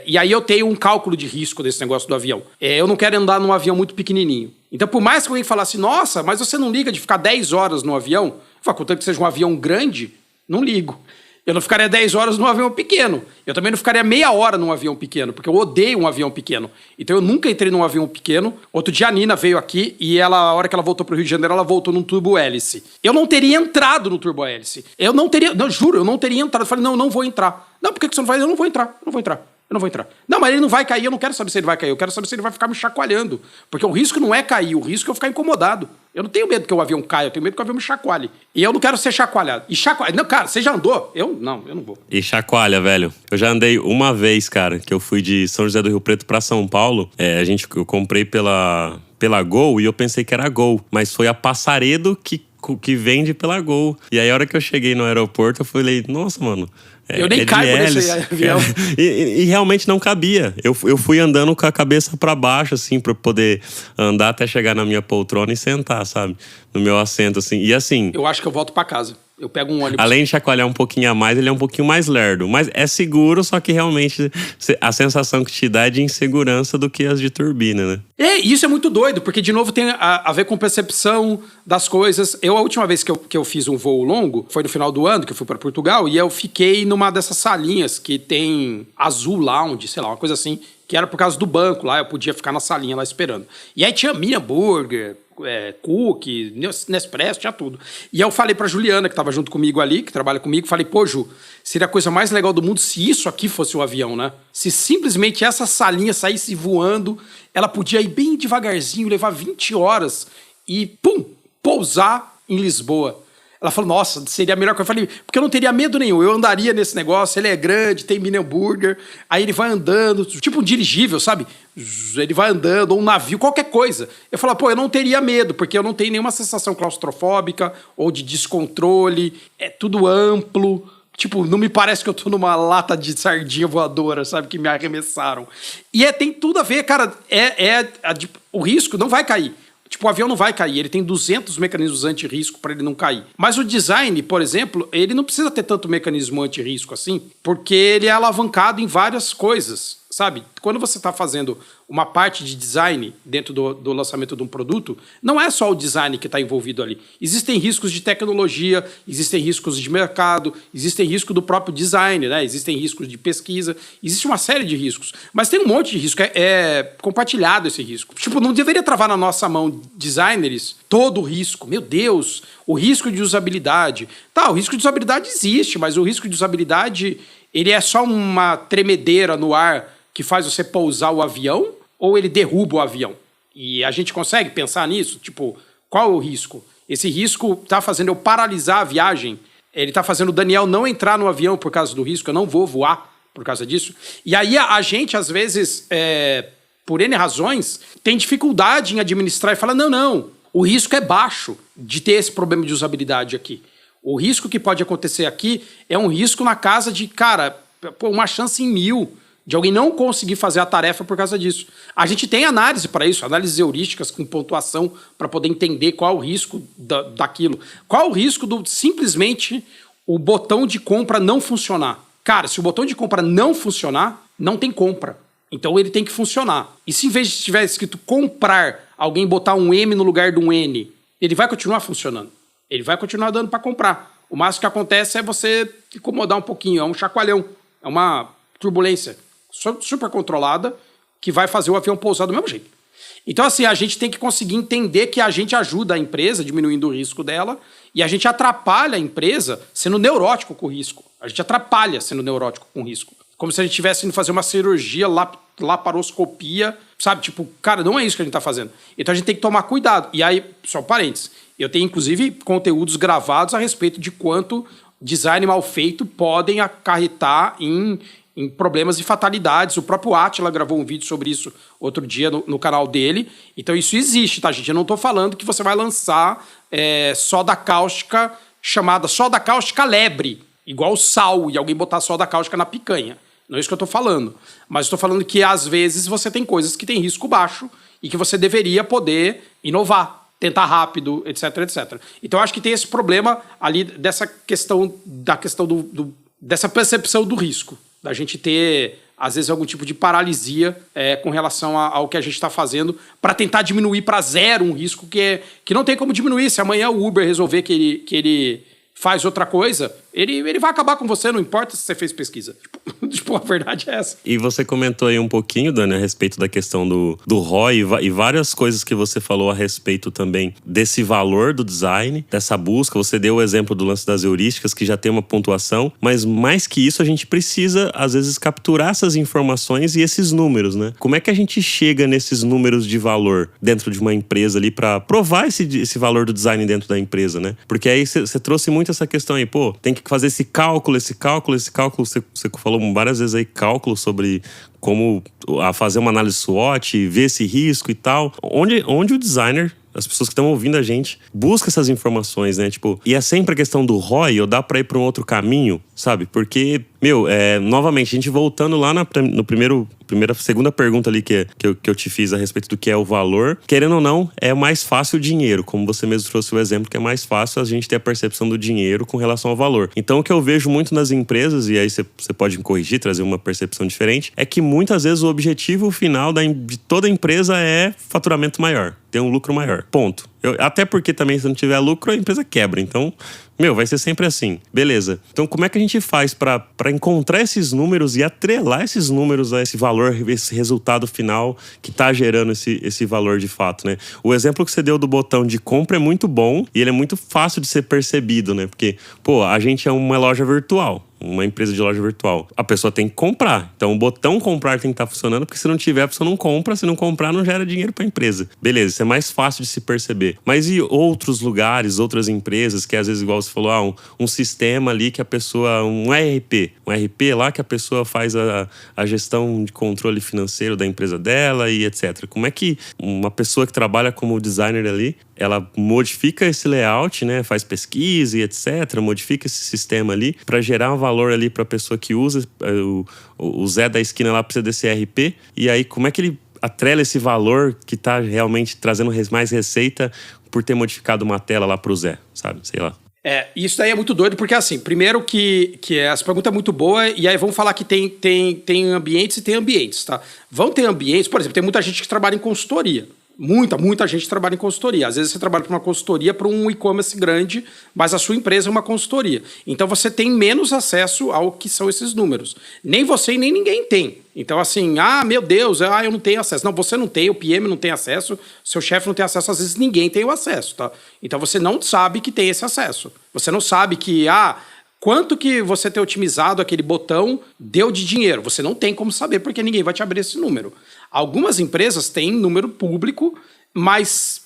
E aí eu tenho um cálculo de risco desse negócio do avião. Eu não quero andar num avião muito pequenininho. Então, por mais que alguém falasse, nossa, mas você não liga de ficar 10 horas no avião? Eu falo, contanto que seja um avião grande, não ligo. Eu não ficaria 10 horas num avião pequeno. Eu também não ficaria meia hora num avião pequeno, porque eu odeio um avião pequeno. Então eu nunca entrei num avião pequeno. Outro dia a Nina veio aqui e a hora que ela voltou pro Rio de Janeiro, ela voltou num turbo-hélice. Eu não teria entrado no turbo-hélice. Juro, eu não teria entrado. Eu falei, não vou entrar. Não, por que você não vai? Eu não vou entrar. Não, mas ele não vai cair, eu não quero saber se ele vai cair. Eu quero saber se ele vai ficar me chacoalhando. Porque o risco não é cair, o risco é eu ficar incomodado. Eu não tenho medo que o avião caia, eu tenho medo que o avião me chacoalhe. E eu não quero ser chacoalhado. Não, cara, você já andou? Eu não vou. E chacoalha, velho. Eu já andei uma vez, cara, que eu fui de São José do Rio Preto pra São Paulo. Eu comprei pela Gol e eu pensei que era Gol. Mas foi a Passaredo que vende pela Gol. E aí, a hora que eu cheguei no aeroporto, eu falei, nossa, mano... Eu nem caibo nesse avião. E realmente não cabia. Eu fui andando com a cabeça pra baixo, assim, pra poder andar até chegar na minha poltrona e sentar, sabe? No meu assento, assim. E assim... Eu acho que eu volto pra casa. Eu pego um ônibus. Além de chacoalhar um pouquinho a mais, ele é um pouquinho mais lerdo. Mas é seguro, só que realmente a sensação que te dá é de insegurança do que as de turbina, né? Isso é muito doido, porque de novo tem a ver com percepção das coisas. A última vez que eu fiz um voo longo, foi no final do ano, que eu fui para Portugal, e eu fiquei numa dessas salinhas que tem Azul Lounge, sei lá, uma coisa assim, que era por causa do banco lá, eu podia ficar na salinha lá esperando. E aí tinha Minion Burger, cookie, Nespresso, tinha tudo. E eu falei pra Juliana, que tava junto comigo ali, que trabalha comigo, falei, pô, Ju, seria a coisa mais legal do mundo se isso aqui fosse um avião, né? Se simplesmente essa salinha saísse voando, ela podia ir bem devagarzinho, levar 20 horas e, pum, pousar em Lisboa. Ela falou, nossa, seria a melhor coisa. Eu falei, porque eu não teria medo nenhum. Eu andaria nesse negócio, ele é grande, tem mini hambúrguer. Aí ele vai andando, tipo um dirigível, sabe? Ele vai andando, ou um navio, qualquer coisa. Eu falo, pô, eu não teria medo, porque eu não tenho nenhuma sensação claustrofóbica ou de descontrole. É tudo amplo. Tipo, não me parece que eu tô numa lata de sardinha voadora, sabe? Que me arremessaram. E tem tudo a ver, cara. O risco não vai cair. Tipo, o avião não vai cair, ele tem 200 mecanismos anti-risco para ele não cair. Mas o design, por exemplo, ele não precisa ter tanto mecanismo anti-risco assim, porque ele é alavancado em várias coisas, sabe? Quando você está fazendo uma parte de design dentro do lançamento de um produto, não é só o design que está envolvido ali. Existem riscos de tecnologia, existem riscos de mercado, existem riscos do próprio design, né? Existem riscos de pesquisa, existe uma série de riscos. Mas tem um monte de risco, é compartilhado esse risco. Tipo, não deveria travar na nossa mão, designers, todo o risco. Meu Deus, o risco de usabilidade. Tá, o risco de usabilidade existe, mas o risco de usabilidade, ele é só uma tremedeira no ar que faz você pousar o avião, ou ele derruba o avião? E a gente consegue pensar nisso? Tipo, qual é o risco? Esse risco está fazendo eu paralisar a viagem? Ele está fazendo o Daniel não entrar no avião por causa do risco? Eu não vou voar por causa disso? E aí a gente, às vezes, por N razões, tem dificuldade em administrar e fala, não, o risco é baixo de ter esse problema de usabilidade aqui. O risco que pode acontecer aqui é um risco na casa de, cara, uma chance em 1000 de alguém não conseguir fazer a tarefa por causa disso. A gente tem análise para isso, análises heurísticas com pontuação para poder entender qual é o risco daquilo. Qual é o risco do simplesmente o botão de compra não funcionar? Cara, se o botão de compra não funcionar, não tem compra. Então ele tem que funcionar. E se em vez de tiver escrito comprar, alguém botar um M no lugar de um N, ele vai continuar funcionando. Ele vai continuar dando para comprar. O máximo que acontece é você incomodar um pouquinho, é um chacoalhão, é uma turbulência super controlada que vai fazer o avião pousar do mesmo jeito. Então, assim, a gente tem que conseguir entender que a gente ajuda a empresa diminuindo o risco dela e a gente atrapalha a empresa sendo neurótico com o risco. A gente atrapalha sendo neurótico com o risco. Como se a gente estivesse indo fazer uma cirurgia, laparoscopia, sabe? Tipo, cara, não é isso que a gente tá fazendo. Então a gente tem que tomar cuidado. E aí, só parênteses, eu tenho inclusive conteúdos gravados a respeito de quanto design mal feito podem acarretar em problemas e fatalidades. O próprio Átila gravou um vídeo sobre isso outro dia no canal dele. Então isso existe, tá, gente? Eu não estou falando que você vai lançar soda cáustica chamada soda cáustica lebre, igual sal, e alguém botar soda cáustica na picanha. Não é isso que eu estou falando. Mas estou falando que, às vezes, você tem coisas que têm risco baixo e que você deveria poder inovar, tentar rápido, etc, etc. Então, eu acho que tem esse problema ali dessa questão dessa percepção do risco, da gente ter, às vezes, algum tipo de paralisia com relação ao que a gente está fazendo para tentar diminuir para zero um risco que não tem como diminuir. Se amanhã o Uber resolver que ele faz outra coisa, ele vai acabar com você, não importa se você fez pesquisa. Tipo, a verdade é essa. E você comentou aí um pouquinho, Dani, a respeito da questão do ROI e várias coisas que você falou a respeito também desse valor do design, dessa busca. Você deu o exemplo do lance das heurísticas, que já tem uma pontuação, mas mais que isso, a gente precisa, às vezes, capturar essas informações e esses números, né? Como é que a gente chega nesses números de valor dentro de uma empresa ali para provar esse valor do design dentro da empresa, né? Porque aí você trouxe muito essa questão aí, pô, tem que fazer esse cálculo. Você falou várias vezes aí cálculo sobre como fazer uma análise SWOT, ver esse risco e tal. Onde o designer, as pessoas que estão ouvindo a gente, busca essas informações, né? Tipo, e é sempre a questão do ROI, ou dá pra ir pra um outro caminho, sabe? Porque Novamente, a gente voltando lá segunda pergunta ali que eu te fiz a respeito do que é o valor. Querendo ou não, é mais fácil o dinheiro. Como você mesmo trouxe o exemplo, que é mais fácil a gente ter a percepção do dinheiro com relação ao valor. Então, o que eu vejo muito nas empresas, e aí você pode me corrigir, trazer uma percepção diferente, é que muitas vezes o objetivo final de toda empresa é faturamento maior, ter um lucro maior. Ponto. Até porque também, se não tiver lucro, a empresa quebra. Então, vai ser sempre assim. Beleza. Então, como é que a gente faz para encontrar esses números e atrelar esses números a esse valor, esse resultado final que tá gerando esse valor de fato, né? O exemplo que você deu do botão de compra é muito bom e ele é muito fácil de ser percebido, né? Porque, a gente é uma loja virtual. Uma empresa de loja virtual. A pessoa tem que comprar. Então, o botão comprar tem que estar funcionando, porque se não tiver, a pessoa não compra. Se não comprar, não gera dinheiro para a empresa. Beleza, isso é mais fácil de se perceber. Mas e outros lugares, outras empresas, que às vezes, igual você falou, um sistema ali que a pessoa... Um RP lá que a pessoa faz a gestão de controle financeiro da empresa dela e etc. Como é que uma pessoa que trabalha como designer ali, ela modifica esse layout, né? Faz pesquisa e etc. Modifica esse sistema ali para gerar um valor ali para a pessoa que usa. O Zé da esquina lá precisa desse RP. E aí, como é que ele atrela esse valor que está realmente trazendo mais receita por ter modificado uma tela lá para o Zé, sabe? Sei lá. Isso daí é muito doido, porque assim, primeiro que essa pergunta é muito boa, e aí vamos falar que tem ambientes e tem ambientes, tá? Vão ter ambientes, por exemplo, tem muita gente que trabalha em consultoria. Muita gente trabalha em consultoria. Às vezes você trabalha para uma consultoria, para um e-commerce grande, mas a sua empresa é uma consultoria. Então você tem menos acesso ao que são esses números. Nem você e nem ninguém tem. Então assim, meu Deus, eu não tenho acesso. Não, você não tem, o PM não tem acesso, seu chefe não tem acesso, às vezes ninguém tem o acesso, tá? Então você não sabe que tem esse acesso. Você não sabe que, quanto que você ter otimizado aquele botão deu de dinheiro. Você não tem como saber, porque ninguém vai te abrir esse número. Algumas empresas têm número público, mas,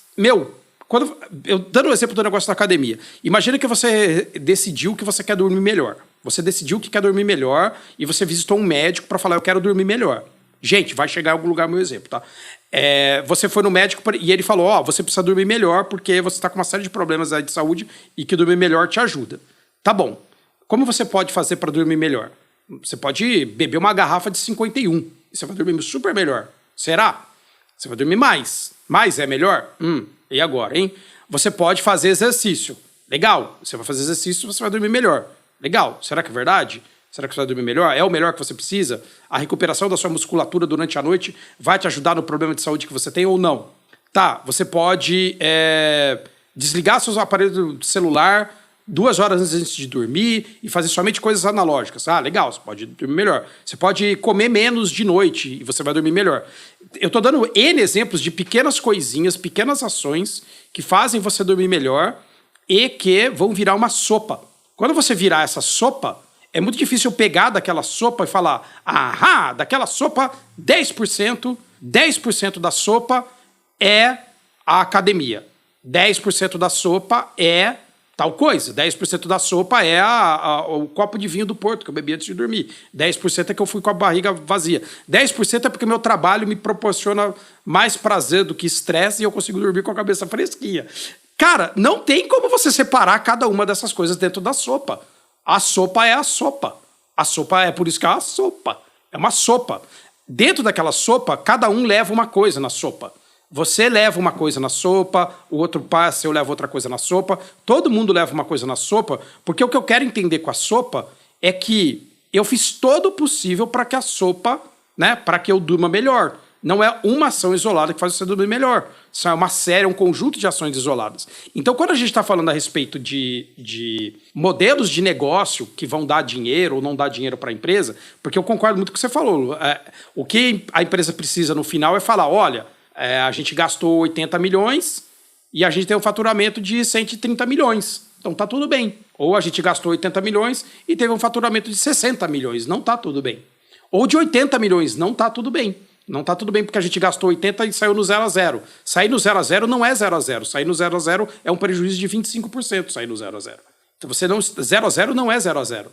dando o exemplo do negócio da academia, imagina que você decidiu que você quer dormir melhor. Você decidiu que quer dormir melhor e você visitou um médico para falar, eu quero dormir melhor. Gente, vai chegar em algum lugar meu exemplo, tá? Você foi no médico e ele falou, você precisa dormir melhor porque você está com uma série de problemas aí de saúde e que dormir melhor te ajuda. Tá bom. Como você pode fazer para dormir melhor? Você pode beber uma garrafa de 51 e você vai dormir super melhor. Será? Você vai dormir mais. Mais é melhor? E agora, hein? Você pode fazer exercício. Legal. Você vai fazer exercício, você vai dormir melhor. Legal. Será que é verdade? Será que você vai dormir melhor? É o melhor que você precisa? A recuperação da sua musculatura durante a noite vai te ajudar no problema de saúde que você tem ou não? Tá, você pode desligar seus aparelhos de celular 2 horas antes de dormir e fazer somente coisas analógicas. Legal, você pode dormir melhor. Você pode comer menos de noite e você vai dormir melhor. Eu estou dando N exemplos de pequenas coisinhas, pequenas ações que fazem você dormir melhor e que vão virar uma sopa. Quando você virar essa sopa, é muito difícil pegar daquela sopa e falar, daquela sopa, 10% da sopa é a academia. 10% da sopa é tal coisa. 10% da sopa é o copo de vinho do Porto que eu bebi antes de dormir. 10% é que eu fui com a barriga vazia. 10% é porque meu trabalho me proporciona mais prazer do que estresse e eu consigo dormir com a cabeça fresquinha. Cara, não tem como você separar cada uma dessas coisas dentro da sopa. A sopa é a sopa. A sopa é por isso que é uma sopa. É uma sopa. Dentro daquela sopa, cada um leva uma coisa na sopa. Você leva uma coisa na sopa, o outro parceiro leva outra coisa na sopa, todo mundo leva uma coisa na sopa, porque o que eu quero entender com a sopa é que eu fiz todo o possível para que a sopa, para que eu durma melhor. Não é uma ação isolada que faz você dormir melhor. Isso é uma série, um conjunto de ações isoladas. Então, quando a gente está falando a respeito de modelos de negócio que vão dar dinheiro ou não dar dinheiro para a empresa, porque eu concordo muito com o que você falou. O que a empresa precisa no final é falar, olha, a gente gastou 80 milhões e a gente tem um faturamento de 130 milhões. Então tá tudo bem. Ou a gente gastou 80 milhões e teve um faturamento de 60 milhões. Não tá tudo bem. Ou de 80 milhões. Não tá tudo bem. Não tá tudo bem porque a gente gastou 80 e saiu no 0 a 0. Sair no 0 a 0 não é 0 a 0. Sair no 0 a 0 é um prejuízo de 25% sair no 0 a 0. Então 0 a 0 não é 0 a 0.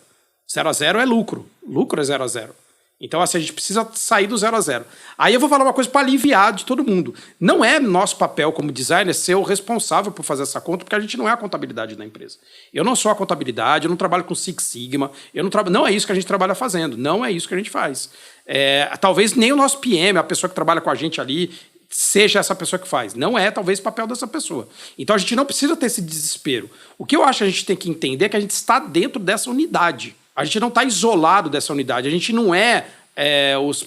0 a 0 é lucro. Lucro é 0 a 0. Então, assim, a gente precisa sair do 0 a 0. Aí eu vou falar uma coisa para aliviar de todo mundo. Não é nosso papel como designer ser o responsável por fazer essa conta, porque a gente não é a contabilidade da empresa. Eu não sou a contabilidade, eu não trabalho com Six Sigma, não é isso que a gente trabalha fazendo, não é isso que a gente faz. Talvez nem o nosso PM, a pessoa que trabalha com a gente ali, seja essa pessoa que faz. Não é, talvez, papel dessa pessoa. Então, a gente não precisa ter esse desespero. O que eu acho que a gente tem que entender é que a gente está dentro dessa unidade. A gente não está isolado dessa unidade. A gente não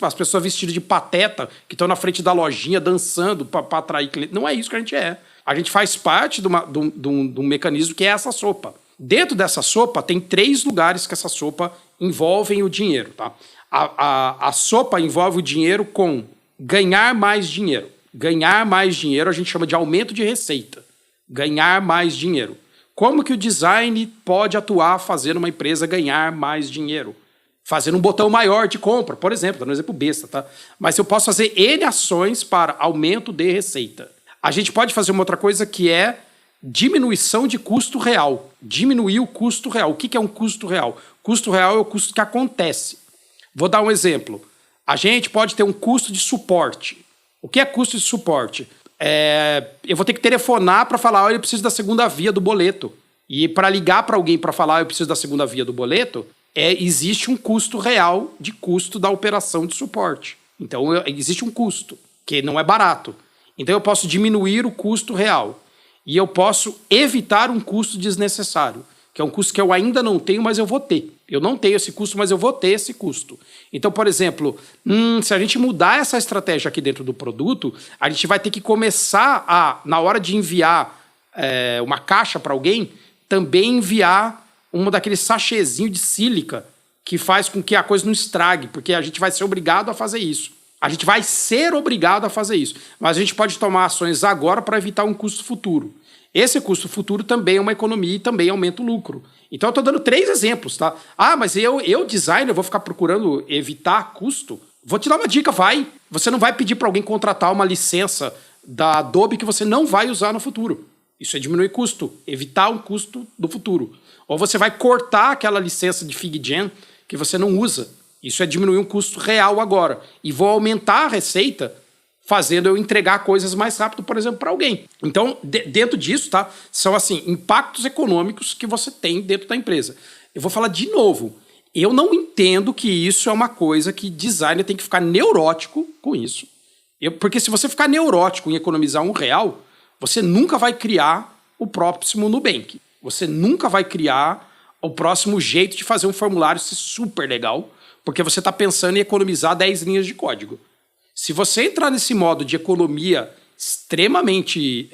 as pessoas vestidas de pateta que estão na frente da lojinha dançando para atrair cliente. Não é isso que a gente é. A gente faz parte de um mecanismo que é essa sopa. Dentro dessa sopa, tem 3 lugares que essa sopa envolve o dinheiro. Tá? A sopa envolve o dinheiro com ganhar mais dinheiro. Ganhar mais dinheiro a gente chama de aumento de receita. Ganhar mais dinheiro. Como que o design pode atuar fazendo uma empresa ganhar mais dinheiro? Fazendo um botão maior de compra, por exemplo, dando um exemplo besta, tá? Mas eu posso fazer N ações para aumento de receita. A gente pode fazer uma outra coisa que é diminuição de custo real. Diminuir o custo real. O que é um custo real? Custo real é o custo que acontece. Vou dar um exemplo. A gente pode ter um custo de suporte. O que é custo de suporte? Eu vou ter que telefonar para falar, eu preciso da segunda via do boleto. E para ligar para alguém para falar, eu preciso da segunda via do boleto, existe um custo real de custo da operação de suporte. Então, existe um custo, que não é barato. Então, eu posso diminuir o custo real. E eu posso evitar um custo desnecessário, que é um custo que eu ainda não tenho, mas eu vou ter. Eu não tenho esse custo, mas eu vou ter esse custo. Então, por exemplo, se a gente mudar essa estratégia aqui dentro do produto, a gente vai ter que começar na hora de enviar uma caixa para alguém, também enviar daqueles sachêzinhos de sílica que faz com que a coisa não estrague, porque a gente vai ser obrigado a fazer isso. A gente vai ser obrigado a fazer isso. Mas a gente pode tomar ações agora para evitar um custo futuro. Esse custo futuro também é uma economia e também aumenta o lucro. Então eu estou dando 3 exemplos, tá? Mas eu designer, vou ficar procurando evitar custo? Vou te dar uma dica, vai. Você não vai pedir para alguém contratar uma licença da Adobe que você não vai usar no futuro. Isso é diminuir custo, evitar um custo do futuro. Ou você vai cortar aquela licença de FigJam que você não usa. Isso é diminuir um custo real agora. E vou aumentar a receita fazendo eu entregar coisas mais rápido, por exemplo, para alguém. Então, dentro disso, tá? São, assim, impactos econômicos que você tem dentro da empresa. Eu vou falar de novo. Eu não entendo que isso é uma coisa que designer tem que ficar neurótico com isso. Porque se você ficar neurótico em economizar R$1, você nunca vai criar o próximo Nubank. Você nunca vai criar o próximo jeito de fazer um formulário ser super legal, porque você está pensando em economizar 10 linhas de código. Se você entrar nesse modo de economia extremamente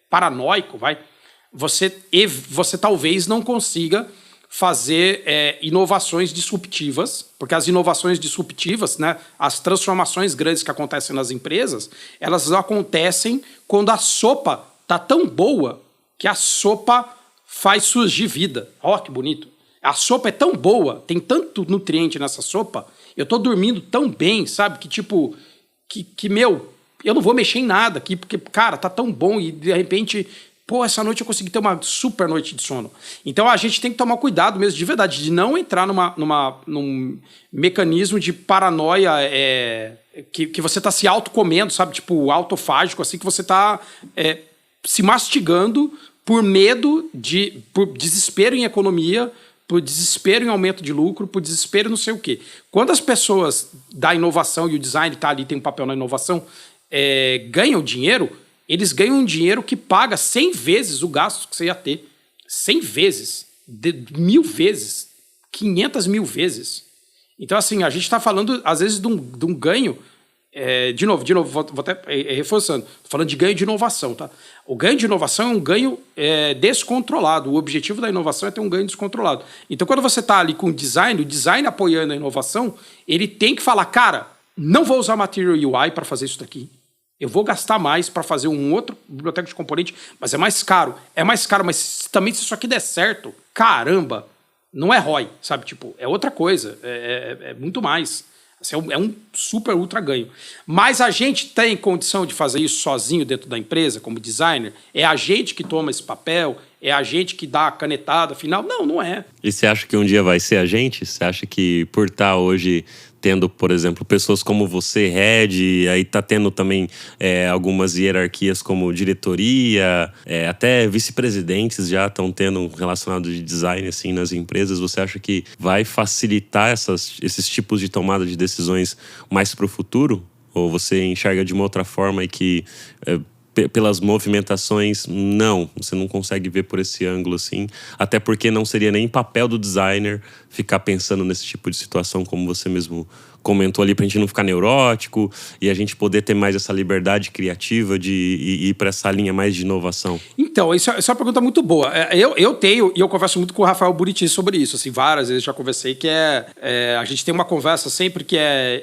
paranoico, você talvez não consiga fazer inovações disruptivas, porque as inovações disruptivas, né, as transformações grandes que acontecem nas empresas, elas acontecem quando a sopa está tão boa que a sopa faz surgir vida. Ó, que bonito. A sopa é tão boa, tem tanto nutriente nessa sopa, eu tô dormindo tão bem, sabe? Que tipo, eu não vou mexer em nada aqui, porque, cara, tá tão bom e de repente, essa noite eu consegui ter uma super noite de sono. Então a gente tem que tomar cuidado mesmo, de verdade, de não entrar num mecanismo de paranoia que você tá se autocomendo, sabe? Tipo, autofágico, assim, que você tá se mastigando por medo por desespero em economia, por desespero em aumento de lucro, por desespero não sei o quê. Quando as pessoas da inovação e o design tá ali, tem um papel na inovação, ganham dinheiro, eles ganham dinheiro que paga 100 vezes o gasto que você ia ter. 100 vezes. 1000 vezes. 500 mil vezes. Então, assim, a gente está falando, às vezes, de um ganho. De novo, vou até reforçando. Estou falando de ganho de inovação, tá? O ganho de inovação é um ganho descontrolado. O objetivo da inovação é ter um ganho descontrolado. Então, quando você está ali com o design apoiando a inovação, ele tem que falar, cara, não vou usar Material UI para fazer isso daqui. Eu vou gastar mais para fazer um outro biblioteca de componente, mas é mais caro. É mais caro, mas também se isso aqui der certo, caramba, não é ROI, sabe? Tipo, é outra coisa, é muito mais. É um super ultra ganho. Mas a gente tem condição de fazer isso sozinho dentro da empresa, como designer? É a gente que toma esse papel? É a gente que dá a canetada final? Não é. E você acha que um dia vai ser a gente? Você acha que por estar hoje tendo, por exemplo, pessoas como você, head, aí tá tendo também algumas hierarquias como diretoria, até vice-presidentes já estão tendo relacionado de design assim nas empresas. Você acha que vai facilitar esses tipos de tomada de decisões mais para o futuro? Ou você enxerga de uma outra forma e que pelas movimentações, você não consegue ver por esse ângulo assim, até porque não seria nem papel do designer ficar pensando nesse tipo de situação, como você mesmo comentou ali, pra gente não ficar neurótico e a gente poder ter mais essa liberdade criativa de ir para essa linha mais de inovação? Então, isso é uma pergunta muito boa. Eu tenho, e eu converso muito com o Rafael Buriti sobre isso, assim, várias vezes já conversei, que a gente tem uma conversa sempre que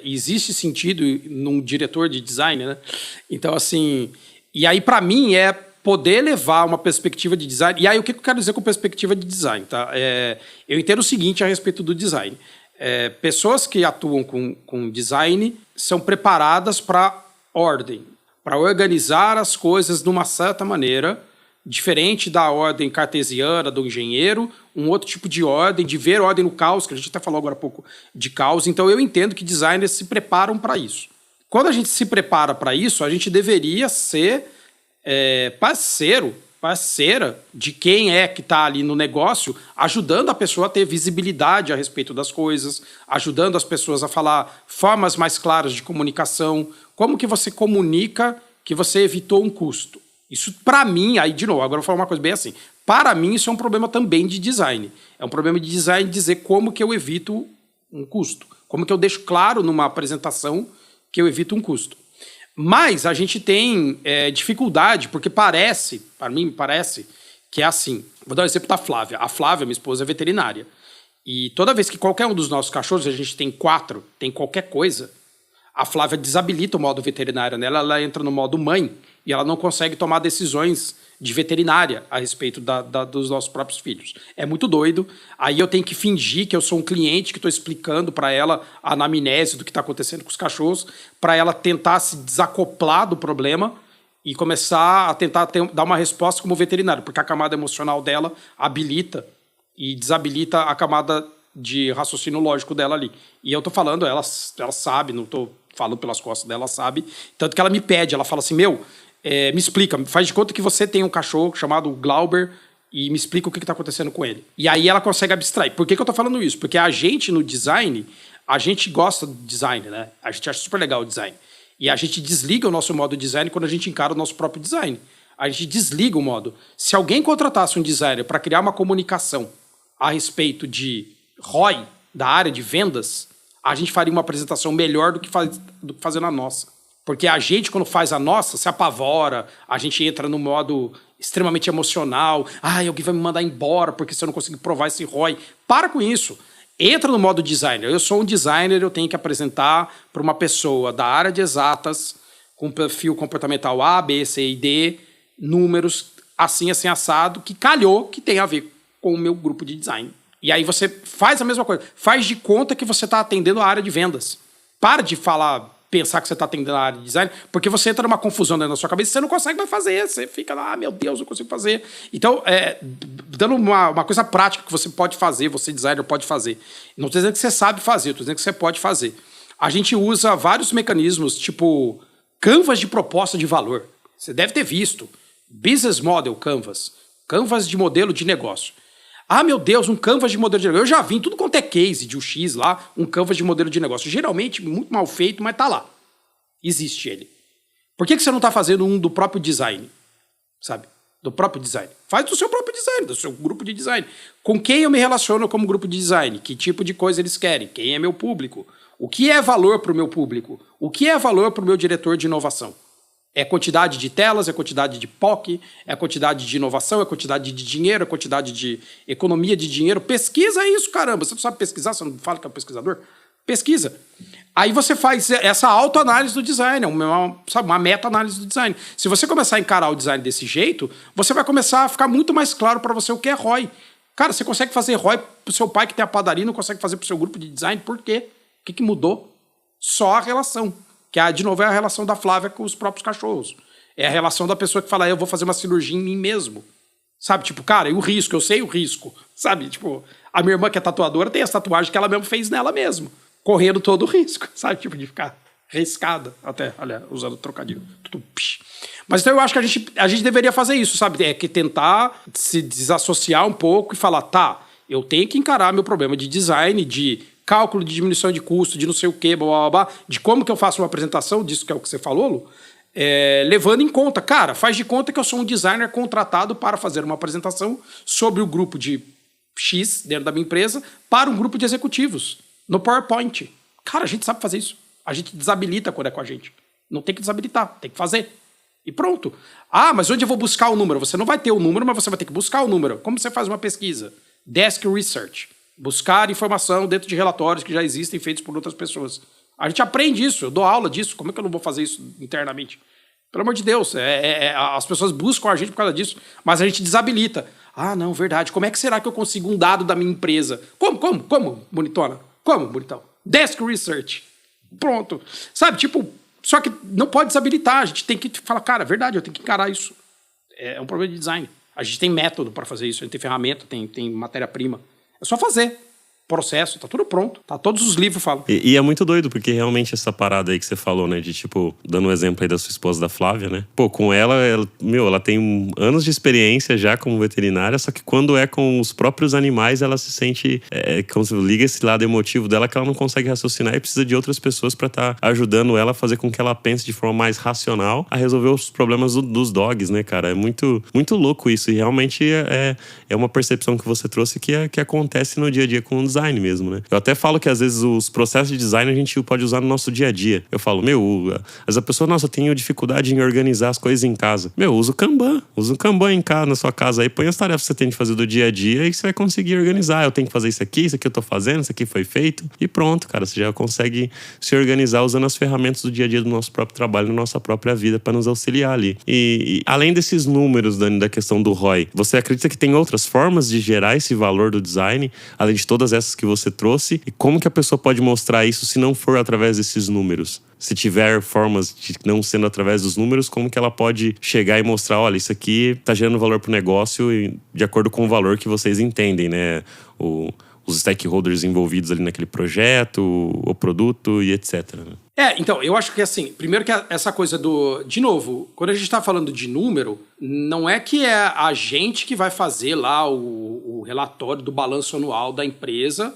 existe sentido num diretor de design, né? Então, assim, e aí para mim é poder levar uma perspectiva de design. E aí o que eu quero dizer com perspectiva de design, tá? Eu entendo o seguinte a respeito do design. Pessoas que atuam com design são preparadas para ordem, para organizar as coisas de uma certa maneira, diferente da ordem cartesiana do engenheiro, um outro tipo de ordem, de ver ordem no caos, que a gente até falou agora há pouco de caos. Então eu entendo que designers se preparam para isso. Quando a gente se prepara para isso, a gente deveria ser parceira de quem que está ali no negócio, ajudando a pessoa a ter visibilidade a respeito das coisas, ajudando as pessoas a falar formas mais claras de comunicação, como que você comunica que você evitou um custo. Isso, para mim, aí de novo, agora eu vou falar uma coisa bem assim, para mim isso é um problema também de design. É um problema de design dizer como que eu evito um custo, como que eu deixo claro numa apresentação que eu evito um custo. Mas a gente tem dificuldade, porque para mim me parece que é assim. Vou dar um exemplo da Flávia. A Flávia, minha esposa, é veterinária. E toda vez que qualquer um dos nossos cachorros, a gente tem 4, tem qualquer coisa, a Flávia desabilita o modo veterinário nela, ela entra no modo mãe e ela não consegue tomar decisões de veterinária a respeito dos nossos próprios filhos. É muito doido. Aí eu tenho que fingir que eu sou um cliente que estou explicando para ela a anamnese do que está acontecendo com os cachorros, para ela tentar se desacoplar do problema e começar a tentar dar uma resposta como veterinário, porque a camada emocional dela habilita e desabilita a camada de raciocínio lógico dela ali. E eu estou falando, ela sabe, não estou falando pelas costas dela, ela sabe. Tanto que ela me pede, ela fala assim, me explica, faz de conta que você tem um cachorro chamado Glauber e me explica o que está acontecendo com ele. E aí ela consegue abstrair. Por que eu estou falando isso? Porque a gente no design, a gente gosta do design, né? A gente acha super legal o design. E a gente desliga o nosso modo design quando a gente encara o nosso próprio design. A gente desliga o modo. Se alguém contratasse um designer para criar uma comunicação a respeito de ROI, da área de vendas, a gente faria uma apresentação melhor do que fazer na nossa. Porque a gente, quando faz a nossa, se apavora, a gente entra no modo extremamente emocional. Alguém vai me mandar embora porque se eu não conseguir provar esse ROI. Para com isso. Entra no modo designer. Eu sou um designer, eu tenho que apresentar para uma pessoa da área de exatas, com perfil comportamental A, B, C e D, números assim, assim, assado, que calhou que tem a ver com o meu grupo de design. E aí você faz a mesma coisa. Faz de conta que você está atendendo a área de vendas. Para de pensar que você está atendendo a área de design, porque você entra numa confusão dentro da sua cabeça e você não consegue mais fazer. Você fica lá, meu Deus, não consigo fazer. Então, dando uma coisa prática que você pode fazer, você designer pode fazer. Não estou dizendo que você sabe fazer, estou dizendo que você pode fazer. A gente usa vários mecanismos, tipo canvas de proposta de valor. Você deve ter visto. Business Model Canvas. Canvas de modelo de negócio. Meu Deus, um canvas de modelo de negócio. Eu já vi em tudo quanto é case de UX lá, um canvas de modelo de negócio. Geralmente, muito mal feito, mas tá lá. Existe ele. Por que você não está fazendo um do próprio design? Sabe? Do próprio design. Faz do seu próprio design, do seu grupo de design. Com quem eu me relaciono como grupo de design? Que tipo de coisa eles querem? Quem é meu público? O que é valor para o meu público? O que é valor para o meu diretor de inovação? É quantidade de telas, é quantidade de POC, é quantidade de inovação, é quantidade de dinheiro, é quantidade de economia de dinheiro. Pesquisa isso, caramba. Você não sabe pesquisar? Você não fala que é um pesquisador? Pesquisa. Aí você faz essa autoanálise do design, uma meta-análise do design. Se você começar a encarar o design desse jeito, você vai começar a ficar muito mais claro para você o que é ROI. Cara, você consegue fazer ROI pro seu pai que tem a padaria, não consegue fazer pro seu grupo de design. Por quê? O que mudou? Só a relação. Que, de novo, é a relação da Flávia com os próprios cachorros. É a relação da pessoa que fala, eu vou fazer uma cirurgia em mim mesmo. Sabe? Tipo, cara, e o risco? Eu sei o risco. Sabe? Tipo, a minha irmã que é tatuadora tem as tatuagens que ela mesmo fez nela mesmo. correndo todo o risco, sabe? Tipo, de ficar riscada, até, olha, usando trocadilho. Mas então eu acho que a gente deveria fazer isso, sabe? É que tentar se desassociar um pouco e falar, tá, eu tenho que encarar meu problema de design, de cálculo de diminuição de custo, de não sei o quê, blá, blá, blá, de como que eu faço uma apresentação, disso que é o que você falou, Lu, levando em conta, cara, faz de conta que eu sou um designer contratado para fazer uma apresentação sobre o grupo de X dentro da minha empresa para um grupo de executivos, no PowerPoint. Cara, a gente sabe fazer isso. A gente desabilita quando é com a gente. Não tem que desabilitar, tem que fazer. E pronto. Ah, mas onde eu vou buscar o número? Você não vai ter o número, mas você vai ter que buscar o número. Como você faz uma pesquisa? Desk Research. Buscar informação dentro de relatórios que já existem feitos por outras pessoas. A gente aprende isso, eu dou aula disso. Como é que eu não vou fazer isso internamente? Pelo amor de Deus, as pessoas buscam a gente por causa disso, mas a gente desabilita. Ah, não, verdade. Como é que será que eu consigo um dado da minha empresa? Como, bonitona? Como, bonitão? Desk Research. Pronto. Sabe, tipo, só que não pode desabilitar. A gente tem que falar, cara, é verdade, eu tenho que encarar isso. É um problema de design. A gente tem método para fazer isso, a gente tem ferramenta, tem matéria-prima. É só fazer. Processo, tá tudo pronto. Tá, todos os livros falam. E é muito doido, porque realmente essa parada aí que você falou, né? De tipo, dando um exemplo aí da sua esposa, da Flávia, né? Pô, com ela tem anos de experiência já como veterinária, só que quando é com os próprios animais, ela se sente, quando você liga esse lado emotivo dela, que ela não consegue raciocinar e precisa de outras pessoas pra estar ajudando ela a fazer com que ela pense de forma mais racional a resolver os problemas dos dogs, né, cara? É muito, muito louco isso. E realmente é uma percepção que você trouxe que acontece no dia a dia com o design mesmo, né? Eu até falo que às vezes os processos de design a gente pode usar no nosso dia a dia. Eu falo, às vezes a pessoa, nossa, eu tenho dificuldade em organizar as coisas em casa. Usa o Kanban. Usa o Kanban em casa, na sua casa aí, põe as tarefas que você tem de fazer do dia a dia e você vai conseguir organizar. Eu tenho que fazer isso aqui eu tô fazendo, isso aqui foi feito e pronto, cara. Você já consegue se organizar usando as ferramentas do dia a dia do nosso próprio trabalho, na nossa própria vida para nos auxiliar ali. E além desses números, Dani, da questão do ROI, você acredita que tem outras formas de gerar esse valor do design, além de todas essas que você trouxe, e como que a pessoa pode mostrar isso se não for através desses números? Se tiver formas de não sendo através dos números, como que ela pode chegar e mostrar, olha, isso aqui tá gerando valor pro negócio e de acordo com o valor que vocês entendem, né? Os stakeholders envolvidos ali naquele projeto, o produto e etc. Então, eu acho que assim, primeiro que essa coisa de novo, quando a gente tá falando de número, não é que é a gente que vai fazer lá o relatório do balanço anual da empresa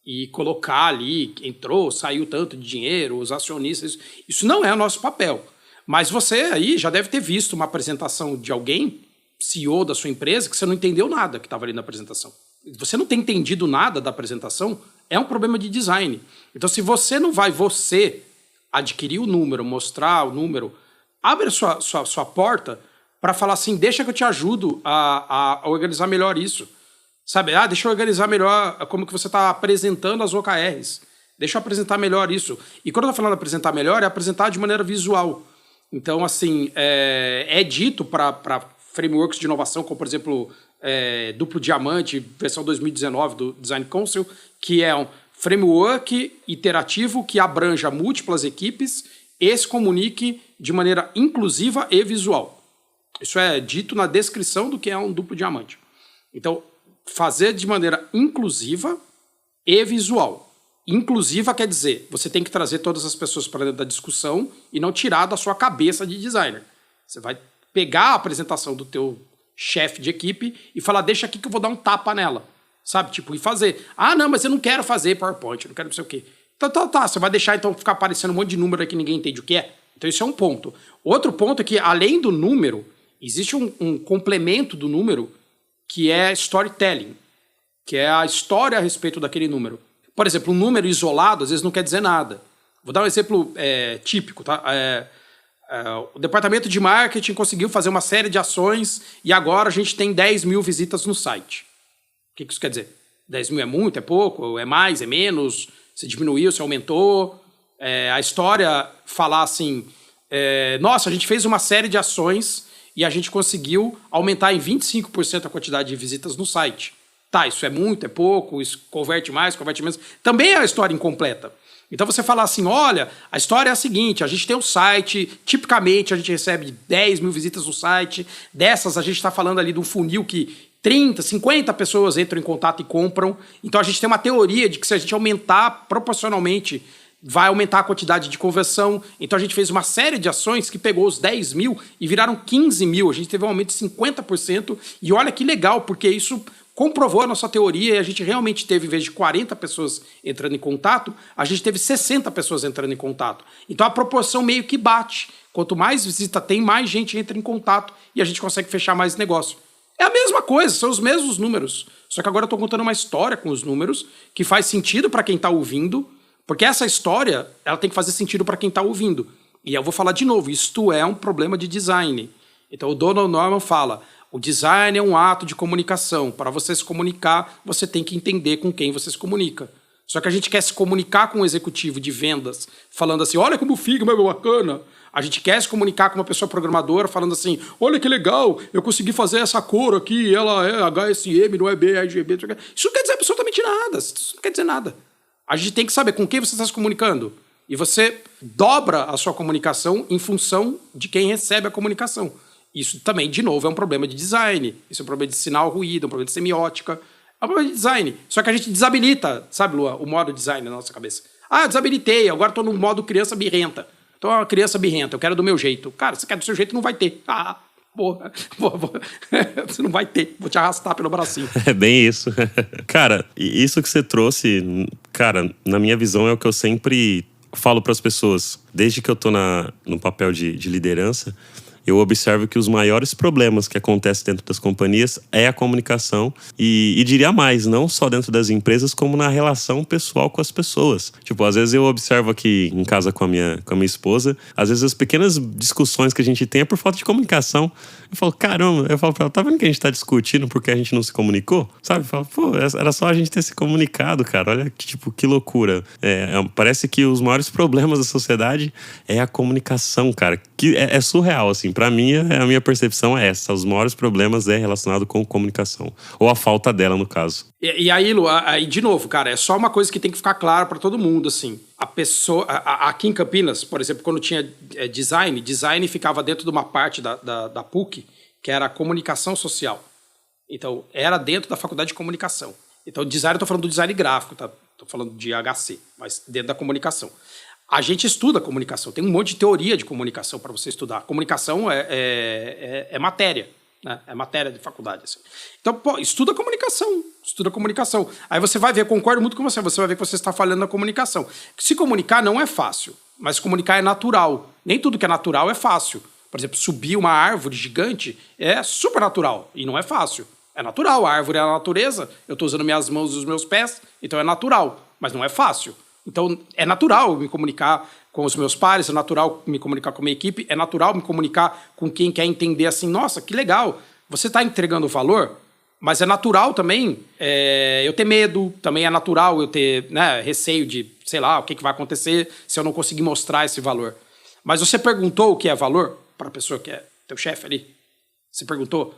e colocar ali, entrou, saiu tanto de dinheiro, os acionistas, isso não é o nosso papel. Mas você aí já deve ter visto uma apresentação de alguém, CEO da sua empresa, que você não entendeu nada que estava ali na apresentação. Você não tem entendido nada da apresentação, é um problema de design. Então, se você não vai, adquirir o número, mostrar o número, abre a sua porta para falar assim, deixa que eu te ajudo a organizar melhor isso. Sabe? Deixa eu organizar melhor como que você está apresentando as OKRs. Deixa eu apresentar melhor isso. E quando eu estou falando de apresentar melhor, é apresentar de maneira visual. Então, assim, é dito para frameworks de inovação, como, por exemplo, Duplo Diamante, versão 2019 do Design Council, que é um framework iterativo que abranja múltiplas equipes e se comunique de maneira inclusiva e visual. Isso é dito na descrição do que é um duplo diamante. Então, fazer de maneira inclusiva e visual. Inclusiva quer dizer, você tem que trazer todas as pessoas para dentro da discussão e não tirar da sua cabeça de designer. Você vai pegar a apresentação do teu chefe de equipe e falar, deixa aqui que eu vou dar um tapa nela. Sabe? Tipo, e fazer. Não, mas eu não quero fazer PowerPoint, eu não quero não sei o quê. Tá. Você vai deixar, então, ficar aparecendo um monte de número aí que ninguém entende o que é? Então, isso é um ponto. Outro ponto é que, além do número, existe um complemento do número que é storytelling, que é a história a respeito daquele número. Por exemplo, um número isolado, às vezes, não quer dizer nada. Vou dar um exemplo típico, tá? O departamento de marketing conseguiu fazer uma série de ações e agora a gente tem 10 mil visitas no site. O que isso quer dizer? 10 mil é muito, é pouco, é mais, é menos, se diminuiu, se aumentou. A história falar assim, nossa, a gente fez uma série de ações e a gente conseguiu aumentar em 25% a quantidade de visitas no site. Tá, isso é muito, é pouco, isso converte mais, converte menos. Também é a história incompleta. Então você fala assim, olha, a história é a seguinte, a gente tem um site, tipicamente a gente recebe 10 mil visitas no site, dessas a gente está falando ali de um funil que 30, 50 pessoas entram em contato e compram. Então a gente tem uma teoria de que se a gente aumentar proporcionalmente, vai aumentar a quantidade de conversão. Então a gente fez uma série de ações que pegou os 10 mil e viraram 15 mil. A gente teve um aumento de 50%. E olha que legal, porque isso comprovou a nossa teoria e a gente realmente teve, em vez de 40 pessoas entrando em contato, a gente teve 60 pessoas entrando em contato. Então a proporção meio que bate. Quanto mais visita tem, mais gente entra em contato e a gente consegue fechar mais negócio. É a mesma coisa, são os mesmos números. Só que agora eu estou contando uma história com os números que faz sentido para quem está ouvindo, porque essa história ela tem que fazer sentido para quem está ouvindo. E eu vou falar de novo, isto é um problema de design. Então o Donald Norman fala, o design é um ato de comunicação. Para você se comunicar, você tem que entender com quem você se comunica. Só que a gente quer se comunicar com um executivo de vendas, falando assim, olha como o Figma é bacana. A gente quer se comunicar com uma pessoa programadora, falando assim, olha que legal, eu consegui fazer essa cor aqui, ela é HSM, não é BRGB. Isso não quer dizer absolutamente nada, isso não quer dizer nada. A gente tem que saber com quem você está se comunicando. E você dobra a sua comunicação em função de quem recebe a comunicação. Isso também, de novo, é um problema de design. Isso é um problema de sinal ruído, é um problema de semiótica. É um problema de design. Só que a gente desabilita, sabe, Lua, o modo design na nossa cabeça. Ah, desabilitei, agora estou no modo criança birrenta. Então, uma criança birrenta, eu quero do meu jeito. Cara, você quer do seu jeito, não vai ter. Ah, porra. Você não vai ter. Vou te arrastar pelo bracinho. É bem isso. Cara, isso que você trouxe, cara, na minha visão é o que eu sempre falo para as pessoas. Desde que eu tô no papel de liderança, eu observo que os maiores problemas que acontecem dentro das companhias é a comunicação e diria mais, não só dentro das empresas, como na relação pessoal com as pessoas. Tipo, às vezes eu observo aqui em casa com a minha esposa, às vezes as pequenas discussões que a gente tem é por falta de comunicação. Eu falo, caramba, eu falo pra ela, tá vendo que a gente tá discutindo porque a gente não se comunicou? Sabe? Eu falo, pô, era só a gente ter se comunicado, cara. Olha, tipo, que loucura. Parece que os maiores problemas da sociedade é a comunicação, cara. Que é surreal, assim. Pra mim, a minha percepção é essa. Os maiores problemas é relacionado com comunicação. Ou a falta dela, no caso. E aí, Lu, aí, de novo, cara, é só uma coisa que tem que ficar clara pra todo mundo, assim. A pessoa... Aqui em Campinas, por exemplo, quando tinha design ficava dentro de uma parte da PUC, que era a comunicação social. Então, era dentro da faculdade de comunicação. Então, design, eu tô falando do design gráfico, tá? Tô falando de HC, mas dentro da comunicação. A gente estuda comunicação, tem um monte de teoria de comunicação para você estudar. Comunicação é matéria, né? É matéria de faculdade. Assim. Então, pô, estuda comunicação. Aí você vai ver, concordo muito com você vai ver que você está falhando na comunicação. Se comunicar não é fácil, mas comunicar é natural. Nem tudo que é natural é fácil. Por exemplo, subir uma árvore gigante é super natural e não é fácil. É natural, a árvore é a natureza, eu estou usando minhas mãos e os meus pés, então é natural, mas não é fácil. Então, é natural me comunicar com os meus pares, é natural me comunicar com a minha equipe, é natural me comunicar com quem quer entender assim, nossa, que legal, você está entregando valor, mas é natural também eu ter medo, também é natural eu ter receio de, sei lá, o que vai acontecer se eu não conseguir mostrar esse valor. Mas você perguntou o que é valor para a pessoa que é teu chefe ali? Você perguntou?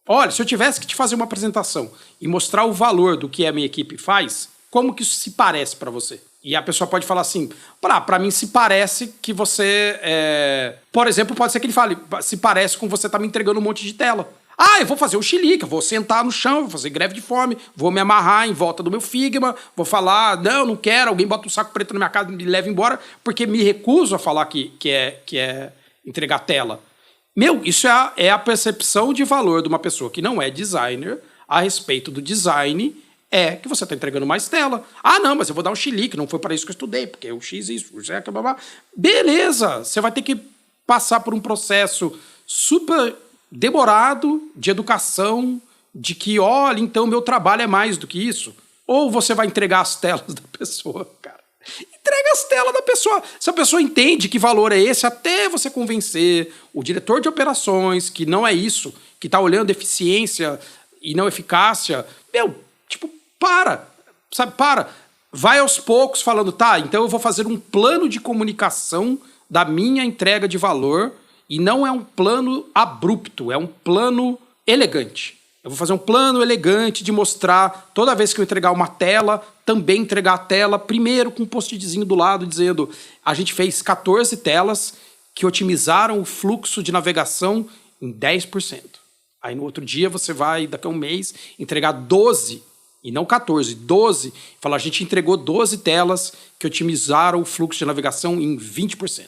Olha, se eu tivesse que te fazer uma apresentação e mostrar o valor do que a minha equipe faz, como que isso se parece para você? E a pessoa pode falar assim, pra mim se parece que você... Por exemplo, pode ser que ele fale, se parece com você tá me entregando um monte de tela. Ah, eu vou fazer o chilique, eu vou sentar no chão, vou fazer greve de fome, vou me amarrar em volta do meu Figma, vou falar, não quero, alguém bota um saco preto na minha casa e me leva embora, porque me recuso a falar que é entregar tela. Meu, isso é a percepção de valor de uma pessoa que não é designer a respeito do design... que você está entregando mais tela. Ah, não, mas eu vou dar um chilique, não foi para isso que eu estudei, porque o X isso, o Z, blá. Beleza, você vai ter que passar por um processo super demorado de educação, de que, olha, então meu trabalho é mais do que isso. Ou você vai entregar as telas da pessoa, cara. Entrega as telas da pessoa. Se a pessoa entende que valor é esse, até você convencer o diretor de operações que não é isso, que está olhando eficiência e não eficácia, para. Vai aos poucos falando, tá, então eu vou fazer um plano de comunicação da minha entrega de valor e não é um plano abrupto, é um plano elegante. Eu vou fazer um plano elegante de mostrar, toda vez que eu entregar uma tela, também entregar a tela, primeiro com um post-itzinho do lado dizendo, a gente fez 14 telas que otimizaram o fluxo de navegação em 10%. Aí no outro dia você vai, daqui a um mês, entregar 12, e não 14, 12. Fala, a gente entregou 12 telas que otimizaram o fluxo de navegação em 20%.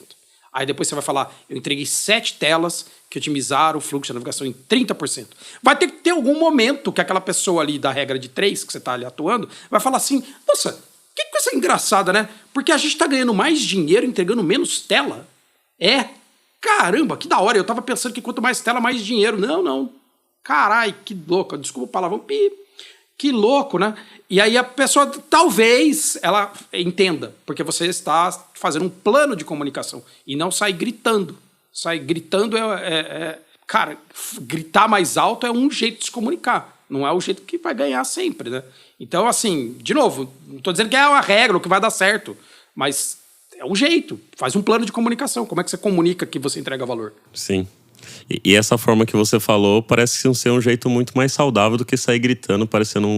Aí depois você vai falar, eu entreguei 7 telas que otimizaram o fluxo de navegação em 30%. Vai ter que ter algum momento que aquela pessoa ali da regra de 3, que você está ali atuando, vai falar assim, nossa, que coisa engraçada, né? Porque a gente está ganhando mais dinheiro entregando menos tela. Caramba, que da hora. Eu tava pensando que quanto mais tela, mais dinheiro. Não. Carai, que louco. Desculpa o palavrão. Que louco, né? E aí a pessoa, talvez, ela entenda. Porque você está fazendo um plano de comunicação. E não sai gritando. Sai gritando cara, gritar mais alto é um jeito de se comunicar. Não é o jeito que vai ganhar sempre, né? Então, assim, de novo, não tô dizendo que é uma regra, o que vai dar certo. Mas é um jeito. Faz um plano de comunicação. Como é que você comunica que você entrega valor? Sim. E essa forma que você falou parece ser um jeito muito mais saudável do que sair gritando, parecendo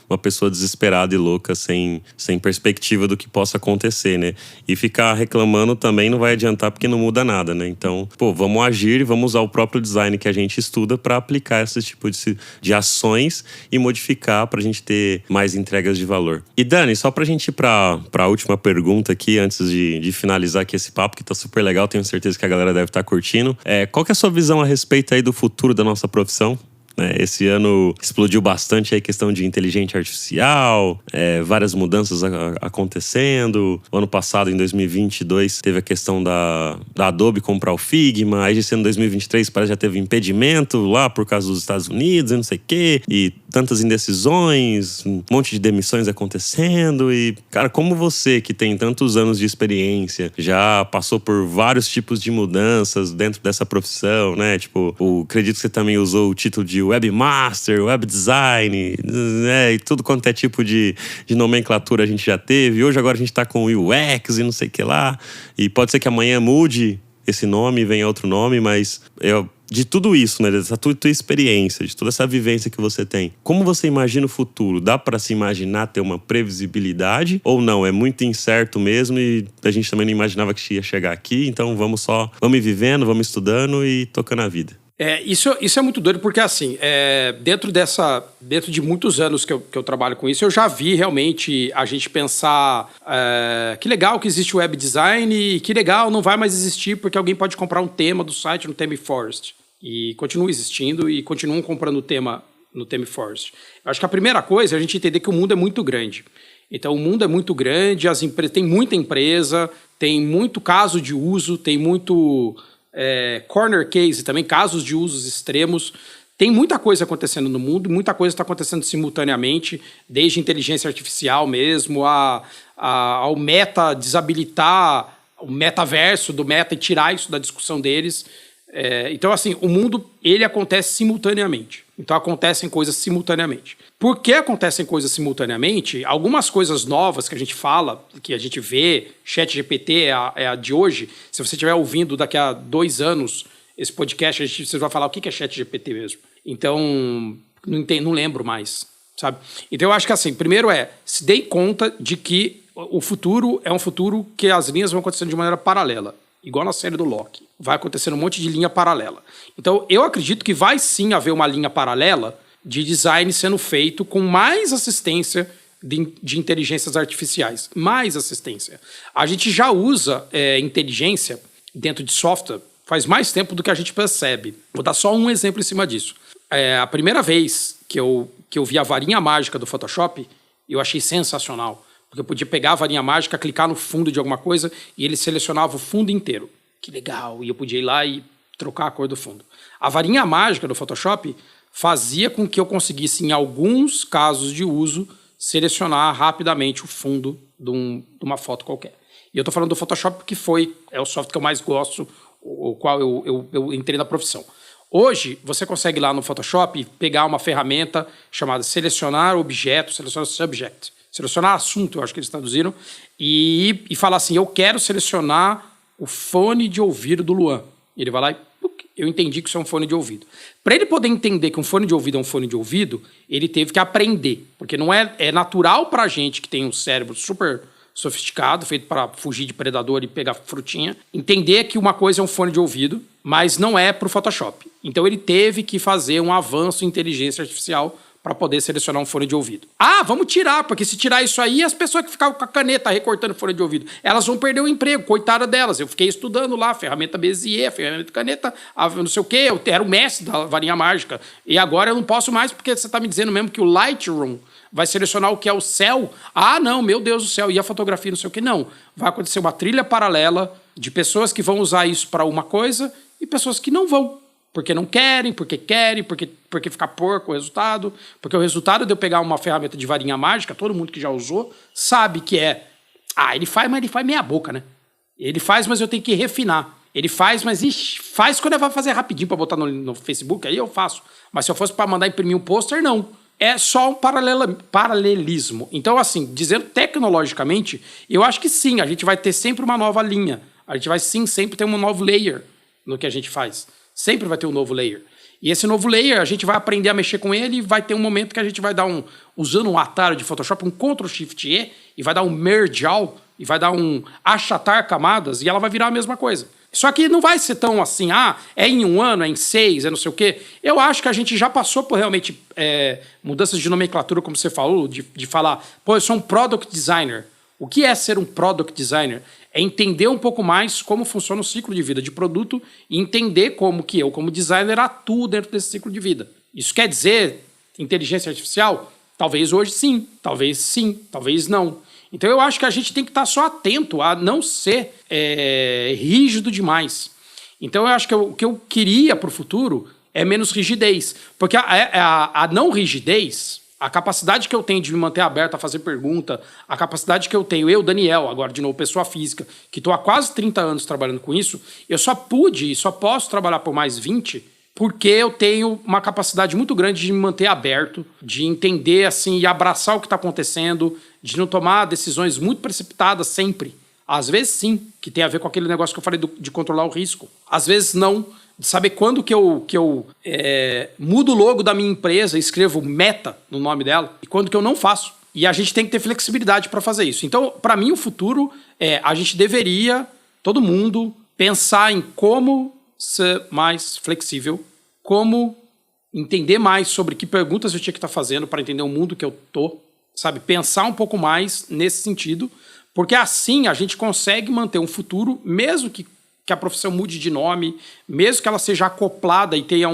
uma pessoa desesperada e louca, sem perspectiva do que possa acontecer, né? E ficar reclamando também não vai adiantar porque não muda nada, né? Então, vamos agir e vamos usar o próprio design que a gente estuda para aplicar esse tipo de ações e modificar para a gente ter mais entregas de valor. E Dani, só pra gente ir para a última pergunta aqui, antes de finalizar aqui esse papo, que tá super legal, tenho certeza que a galera deve estar curtindo. Qual que é a sua visão a respeito aí do futuro da nossa profissão? Esse ano explodiu bastante aí a questão de inteligência artificial, várias mudanças acontecendo. O ano passado, em 2022, teve a questão da Adobe comprar o Figma. Aí, esse ano, 2023, parece que já teve impedimento lá por causa dos Estados Unidos e não sei o quê. E tantas indecisões, um monte de demissões acontecendo. E, cara, como você, que tem tantos anos de experiência, já passou por vários tipos de mudanças dentro dessa profissão, né? Tipo, acredito que você também usou o título de webmaster, web design, e tudo quanto é tipo de nomenclatura a gente já teve. Hoje agora a gente tá com UX e não sei o que lá. E pode ser que amanhã mude esse nome, venha outro nome, mas de tudo isso, né, dessa tua experiência, de toda essa vivência que você tem, como você imagina o futuro? Dá para se imaginar ter uma previsibilidade ou não? É muito incerto mesmo e a gente também não imaginava que ia chegar aqui, então vamos ir vivendo, vamos estudando e tocando a vida. Isso é muito doido, porque assim, dentro de muitos anos que eu trabalho com isso, eu já vi realmente a gente pensar que legal que existe o web design e que legal não vai mais existir porque alguém pode comprar um tema do site no Themeforest. E continua existindo e continuam comprando o tema no Themeforest. Eu acho que a primeira coisa é a gente entender que o mundo é muito grande. Então o mundo é muito grande, tem muita empresa, tem muito caso de uso, tem muito... corner case, também casos de usos extremos. Tem muita coisa acontecendo no mundo, muita coisa está acontecendo simultaneamente, desde inteligência artificial mesmo, ao Meta desabilitar o metaverso do Meta e tirar isso da discussão deles. Então, assim, o mundo, ele acontece simultaneamente. Então, acontecem coisas simultaneamente. Por que acontecem coisas simultaneamente? Algumas coisas novas que a gente fala, que a gente vê, ChatGPT é a de hoje. Se você estiver ouvindo daqui a 2 anos esse podcast, você vai falar o que é ChatGPT mesmo. Então, não lembro mais, sabe? Então, eu acho que, assim, primeiro se dê conta de que o futuro é um futuro que as linhas vão acontecendo de maneira paralela. Igual na série do Loki. Vai acontecendo um monte de linha paralela. Então, eu acredito que vai sim haver uma linha paralela de design sendo feito com mais assistência de inteligências artificiais. Mais assistência. A gente já usa inteligência dentro de software faz mais tempo do que a gente percebe. Vou dar só um exemplo em cima disso. A primeira vez que eu vi a varinha mágica do Photoshop, eu achei sensacional. Porque eu podia pegar a varinha mágica, clicar no fundo de alguma coisa e ele selecionava o fundo inteiro. Que legal! E eu podia ir lá e trocar a cor do fundo. A varinha mágica do Photoshop fazia com que eu conseguisse, em alguns casos de uso, selecionar rapidamente o fundo de uma foto qualquer. E eu estou falando do Photoshop porque é o software que eu mais gosto, o qual eu entrei na profissão. Hoje, você consegue ir lá no Photoshop pegar uma ferramenta chamada Selecionar Objeto, Selecionar Subject. Selecionar assunto, eu acho que eles traduziram, e falar assim, eu quero selecionar o fone de ouvido do Luan. E ele vai lá e eu entendi que isso é um fone de ouvido. Para ele poder entender que um fone de ouvido é um fone de ouvido, ele teve que aprender, porque não é natural para a gente que tem um cérebro super sofisticado, feito para fugir de predador e pegar frutinha, entender que uma coisa é um fone de ouvido, mas não é para o Photoshop. Então ele teve que fazer um avanço em inteligência artificial para poder selecionar um fone de ouvido. Ah, vamos tirar, porque se tirar isso aí, as pessoas que ficavam com a caneta recortando fone de ouvido, elas vão perder o emprego, coitada delas. Eu fiquei estudando lá, ferramenta Bezier, ferramenta caneta, não sei o quê, eu era o mestre da varinha mágica. E agora eu não posso mais, porque você está me dizendo mesmo que o Lightroom vai selecionar o que é o céu. Ah, não, meu Deus do céu, e a fotografia, não sei o quê. Não, vai acontecer uma trilha paralela de pessoas que vão usar isso para uma coisa e pessoas que não vão. Porque não querem, porque fica porco o resultado. Porque o resultado de eu pegar uma ferramenta de varinha mágica, todo mundo que já usou sabe que é... Ah, ele faz, mas ele faz meia boca, né? Ele faz, mas eu tenho que refinar. Ele faz, mas faz quando eu vou fazer rapidinho pra botar no Facebook, aí eu faço. Mas se eu fosse pra mandar imprimir um pôster, não. É só um paralelismo. Então, assim, dizendo tecnologicamente, eu acho que sim, a gente vai ter sempre uma nova linha. A gente vai sim sempre ter um novo layer no que a gente faz. Sempre vai ter um novo layer. E esse novo layer, a gente vai aprender a mexer com ele e vai ter um momento que a gente vai dar usando um atalho de Photoshop, um Ctrl+Shift+E, e vai dar um merge all, e vai dar um achatar camadas, e ela vai virar a mesma coisa. Só que não vai ser tão assim, é em 1 ano, é em 6, é não sei o quê. Eu acho que a gente já passou por realmente mudanças de nomenclatura, como você falou, de falar, pô, eu sou um product designer. O que é ser um product designer? É entender um pouco mais como funciona o ciclo de vida de produto e entender como que eu, como designer, atuo dentro desse ciclo de vida. Isso quer dizer inteligência artificial? Talvez hoje sim, talvez não. Então eu acho que a gente tem que estar só atento a não ser rígido demais. Então eu acho que o que eu queria para o futuro é menos rigidez. Porque a não rigidez... A capacidade que eu tenho de me manter aberto a fazer pergunta, a capacidade que eu tenho, eu, Daniel, agora de novo, pessoa física, que estou há quase 30 anos trabalhando com isso, eu só posso trabalhar por mais 20 porque eu tenho uma capacidade muito grande de me manter aberto, de entender assim e abraçar o que está acontecendo, de não tomar decisões muito precipitadas sempre. Às vezes sim, que tem a ver com aquele negócio que eu falei de controlar o risco. Às vezes não. De saber quando que eu mudo o logo da minha empresa e escrevo meta no nome dela e quando que eu não faço. E a gente tem que ter flexibilidade para fazer isso. Então, para mim, o futuro a gente deveria, todo mundo, pensar em como ser mais flexível, como entender mais sobre que perguntas eu tinha que estar fazendo para entender o mundo que eu tô, sabe? Pensar um pouco mais nesse sentido, porque assim a gente consegue manter um futuro, mesmo que a profissão mude de nome, mesmo que ela seja acoplada e tenha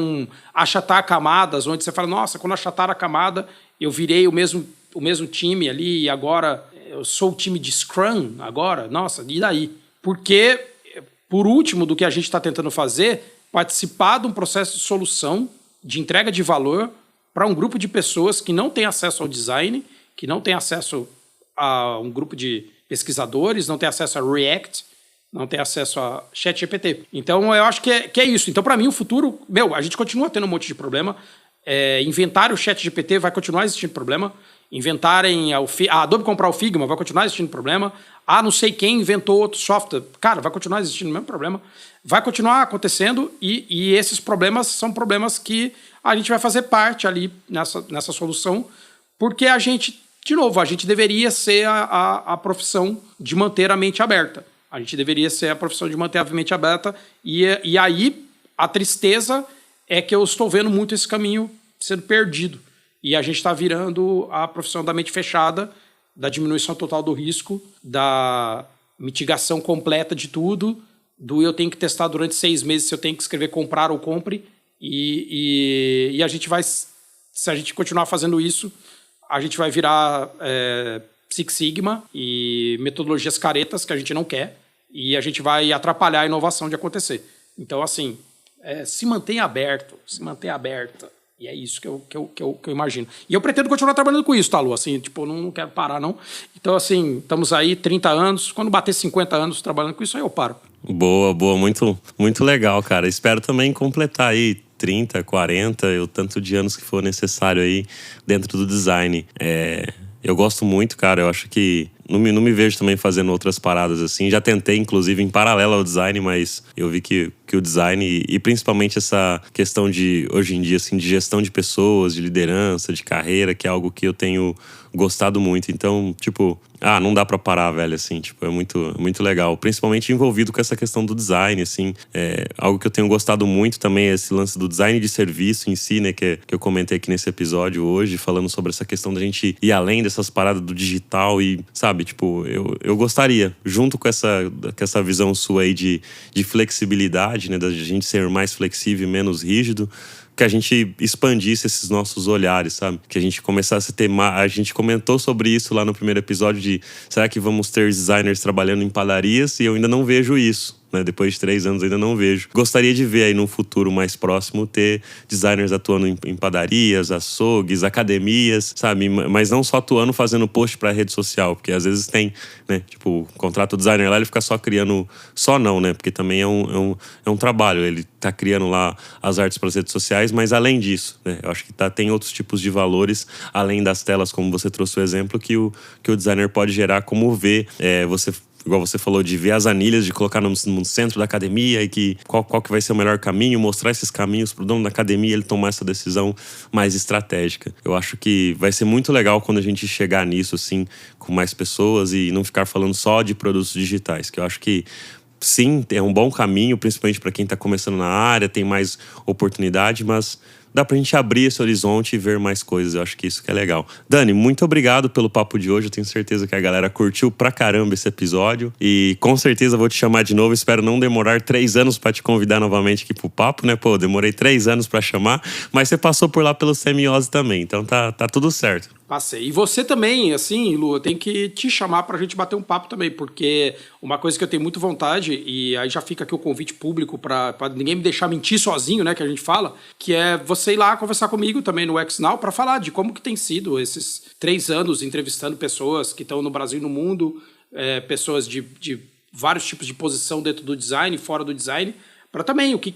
achatar camadas, onde você fala, nossa, quando achatar a camada, eu virei o mesmo time ali e agora eu sou o time de Scrum agora, nossa, e daí? Porque, por último do que a gente está tentando fazer, participar de um processo de solução, de entrega de valor para um grupo de pessoas que não tem acesso ao design, que não tem acesso a um grupo de pesquisadores, não tem acesso a React, não tem acesso a ChatGPT. Então, eu acho que é isso. Então, para mim, o futuro... a gente continua tendo um monte de problema. Inventarem o ChatGPT vai continuar existindo problema. Inventarem a Adobe comprar o Figma vai continuar existindo problema. Não sei quem inventou outro software. Cara, vai continuar existindo o mesmo problema. Vai continuar acontecendo e esses problemas são problemas que a gente vai fazer parte ali nessa solução, porque a gente, de novo, a gente deveria ser a profissão de manter a mente aberta. A gente deveria ser a profissão de manter a mente aberta e aí a tristeza é que eu estou vendo muito esse caminho sendo perdido. E a gente está virando a profissão da mente fechada, da diminuição total do risco, da mitigação completa de tudo, do eu tenho que testar durante 6 meses se eu tenho que escrever comprar ou compre. E a gente vai, se a gente continuar fazendo isso, a gente vai virar... Six Sigma e metodologias caretas que a gente não quer e a gente vai atrapalhar a inovação de acontecer. Então, assim, se mantenha aberto, e é isso que eu imagino. E eu pretendo continuar trabalhando com isso, tá, Lu? Assim, tipo, não quero parar, não. Então, assim, estamos aí 30 anos, quando bater 50 anos trabalhando com isso, aí eu paro. Boa, muito, muito legal, cara. Espero também completar aí 30, 40, o tanto de anos que for necessário aí dentro do design. Eu gosto muito, cara. Eu acho que não me vejo também fazendo outras paradas assim. Já tentei, inclusive, em paralelo ao design, mas eu vi que que o design e principalmente essa questão de, hoje em dia, assim, de gestão de pessoas, de liderança, de carreira, que é algo que eu tenho gostado muito. Então, tipo, não dá pra parar, velho, assim, tipo, é muito legal. Principalmente envolvido com essa questão do design, assim. Algo que eu tenho gostado muito também é esse lance do design de serviço em si, né, que eu comentei aqui nesse episódio hoje, falando sobre essa questão da gente ir além dessas paradas do digital e, sabe, tipo, eu gostaria, junto com essa visão sua aí de flexibilidade, né, da gente ser mais flexível e menos rígido, que a gente expandisse esses nossos olhares, sabe? Que a gente começasse a ter mais... A gente comentou sobre isso lá no primeiro episódio de... Será que vamos ter designers trabalhando em padarias? E eu ainda não vejo isso, né? Depois de 3 anos ainda não vejo. Gostaria de ver aí num futuro mais próximo ter designers atuando em padarias, açougues, academias, sabe? Mas não só atuando fazendo post pra rede social, porque às vezes tem, né? Tipo, contrata o designer lá, ele fica só criando... Só não, né? Porque também é um trabalho. Ele tá criando lá as artes para as redes sociais, mas além disso, né? Eu acho que tem outros tipos de valores, além das telas, como você trouxe o exemplo, que o designer pode gerar, como ver igual você falou, de ver as anilhas, de colocar no centro da academia e que qual que vai ser o melhor caminho, mostrar esses caminhos pro dono da academia, ele tomar essa decisão mais estratégica. Eu acho que vai ser muito legal quando a gente chegar nisso, assim, com mais pessoas e não ficar falando só de produtos digitais, que eu acho que sim, é um bom caminho, principalmente para quem está começando na área, tem mais oportunidade, mas dá pra gente abrir esse horizonte e ver mais coisas. Eu acho que isso que é legal. Dani, muito obrigado pelo papo de hoje. Eu tenho certeza que a galera curtiu pra caramba esse episódio. E com certeza vou te chamar de novo. Espero não demorar 3 anos pra te convidar novamente aqui pro papo, né? Pô, demorei 3 anos pra chamar. Mas você passou por lá pelo Semiose também. Então tá tudo certo. Passei. E você também, assim, Lu, eu tenho que te chamar pra gente bater um papo também, porque uma coisa que eu tenho muito vontade, e aí já fica aqui o convite público pra ninguém me deixar mentir sozinho, né, que a gente fala, que é você ir lá conversar comigo também no XNow pra falar de como que tem sido esses 3 anos entrevistando pessoas que estão no Brasil e no mundo, pessoas de vários tipos de posição dentro do design, fora do design, para também o que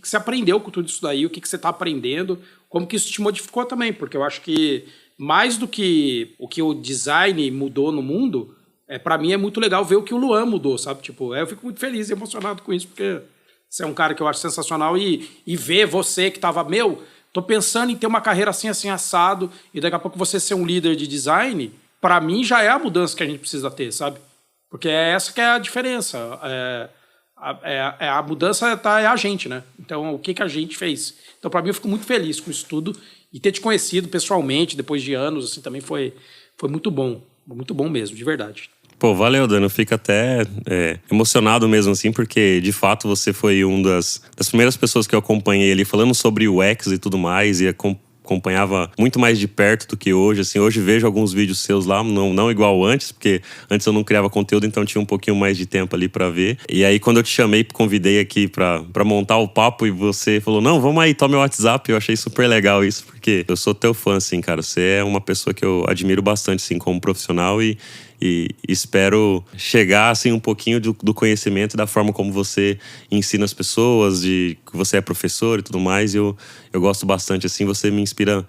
você aprendeu com tudo isso daí, o que você está aprendendo, como que isso te modificou também, porque eu acho que mais do que o design mudou no mundo, para mim é muito legal ver o que o Luan mudou, sabe? Tipo, eu fico muito feliz e emocionado com isso, porque você é um cara que eu acho sensacional e ver você que tava, tô pensando em ter uma carreira assim, assim, assado, e daqui a pouco você ser um líder de design, para mim já é a mudança que a gente precisa ter, sabe? Porque é essa que é a diferença. A mudança é a gente, né? Então, o que a gente fez? Então, para mim, eu fico muito feliz com isso tudo. E ter te conhecido pessoalmente, depois de anos, assim, também foi muito bom. Muito bom mesmo, de verdade. Pô, valeu, Dani. Eu fico até emocionado mesmo, assim, porque, de fato, você foi uma das primeiras pessoas que eu acompanhei ali, falando sobre o UX e tudo mais, e acompanhava muito mais de perto do que hoje, assim. Hoje vejo alguns vídeos seus lá, não igual antes, porque antes eu não criava conteúdo, então tinha um pouquinho mais de tempo ali pra ver. E aí, quando eu te chamei, convidei aqui pra montar o papo, e você falou, não, vamos aí, toma meu WhatsApp. Eu achei super legal isso, porque eu sou teu fã, assim, cara. Você é uma pessoa que eu admiro bastante, assim, como profissional e espero chegar, assim, um pouquinho do conhecimento, da forma como você ensina as pessoas, de que você é professor e tudo mais. Eu gosto bastante, assim, você me inspira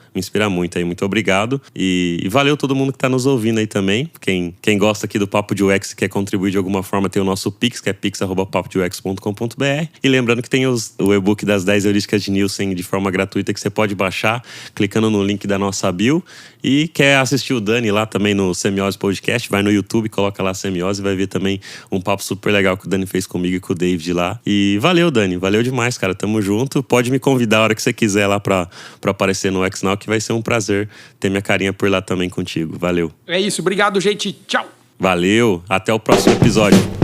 muito aí. Muito obrigado. E valeu todo mundo que tá nos ouvindo aí também. Quem gosta aqui do Papo de UX e quer contribuir de alguma forma, tem o nosso Pix, que é pix@papodeux.com.br. E lembrando que tem o e-book das 10 heurísticas de Nielsen de forma gratuita, que você pode baixar clicando no link da nossa bio. E quer assistir o Dani lá também no Semiose Podcast, vai no YouTube, coloca lá Semiose e vai ver também um papo super legal que o Dani fez comigo e com o David lá. E valeu, Dani, valeu demais, cara, tamo junto. Pode me convidar a hora que você quiser lá pra aparecer no XNow, que vai ser um prazer ter minha carinha por lá também contigo. Valeu. É isso, obrigado, gente, tchau. Valeu, até o próximo episódio.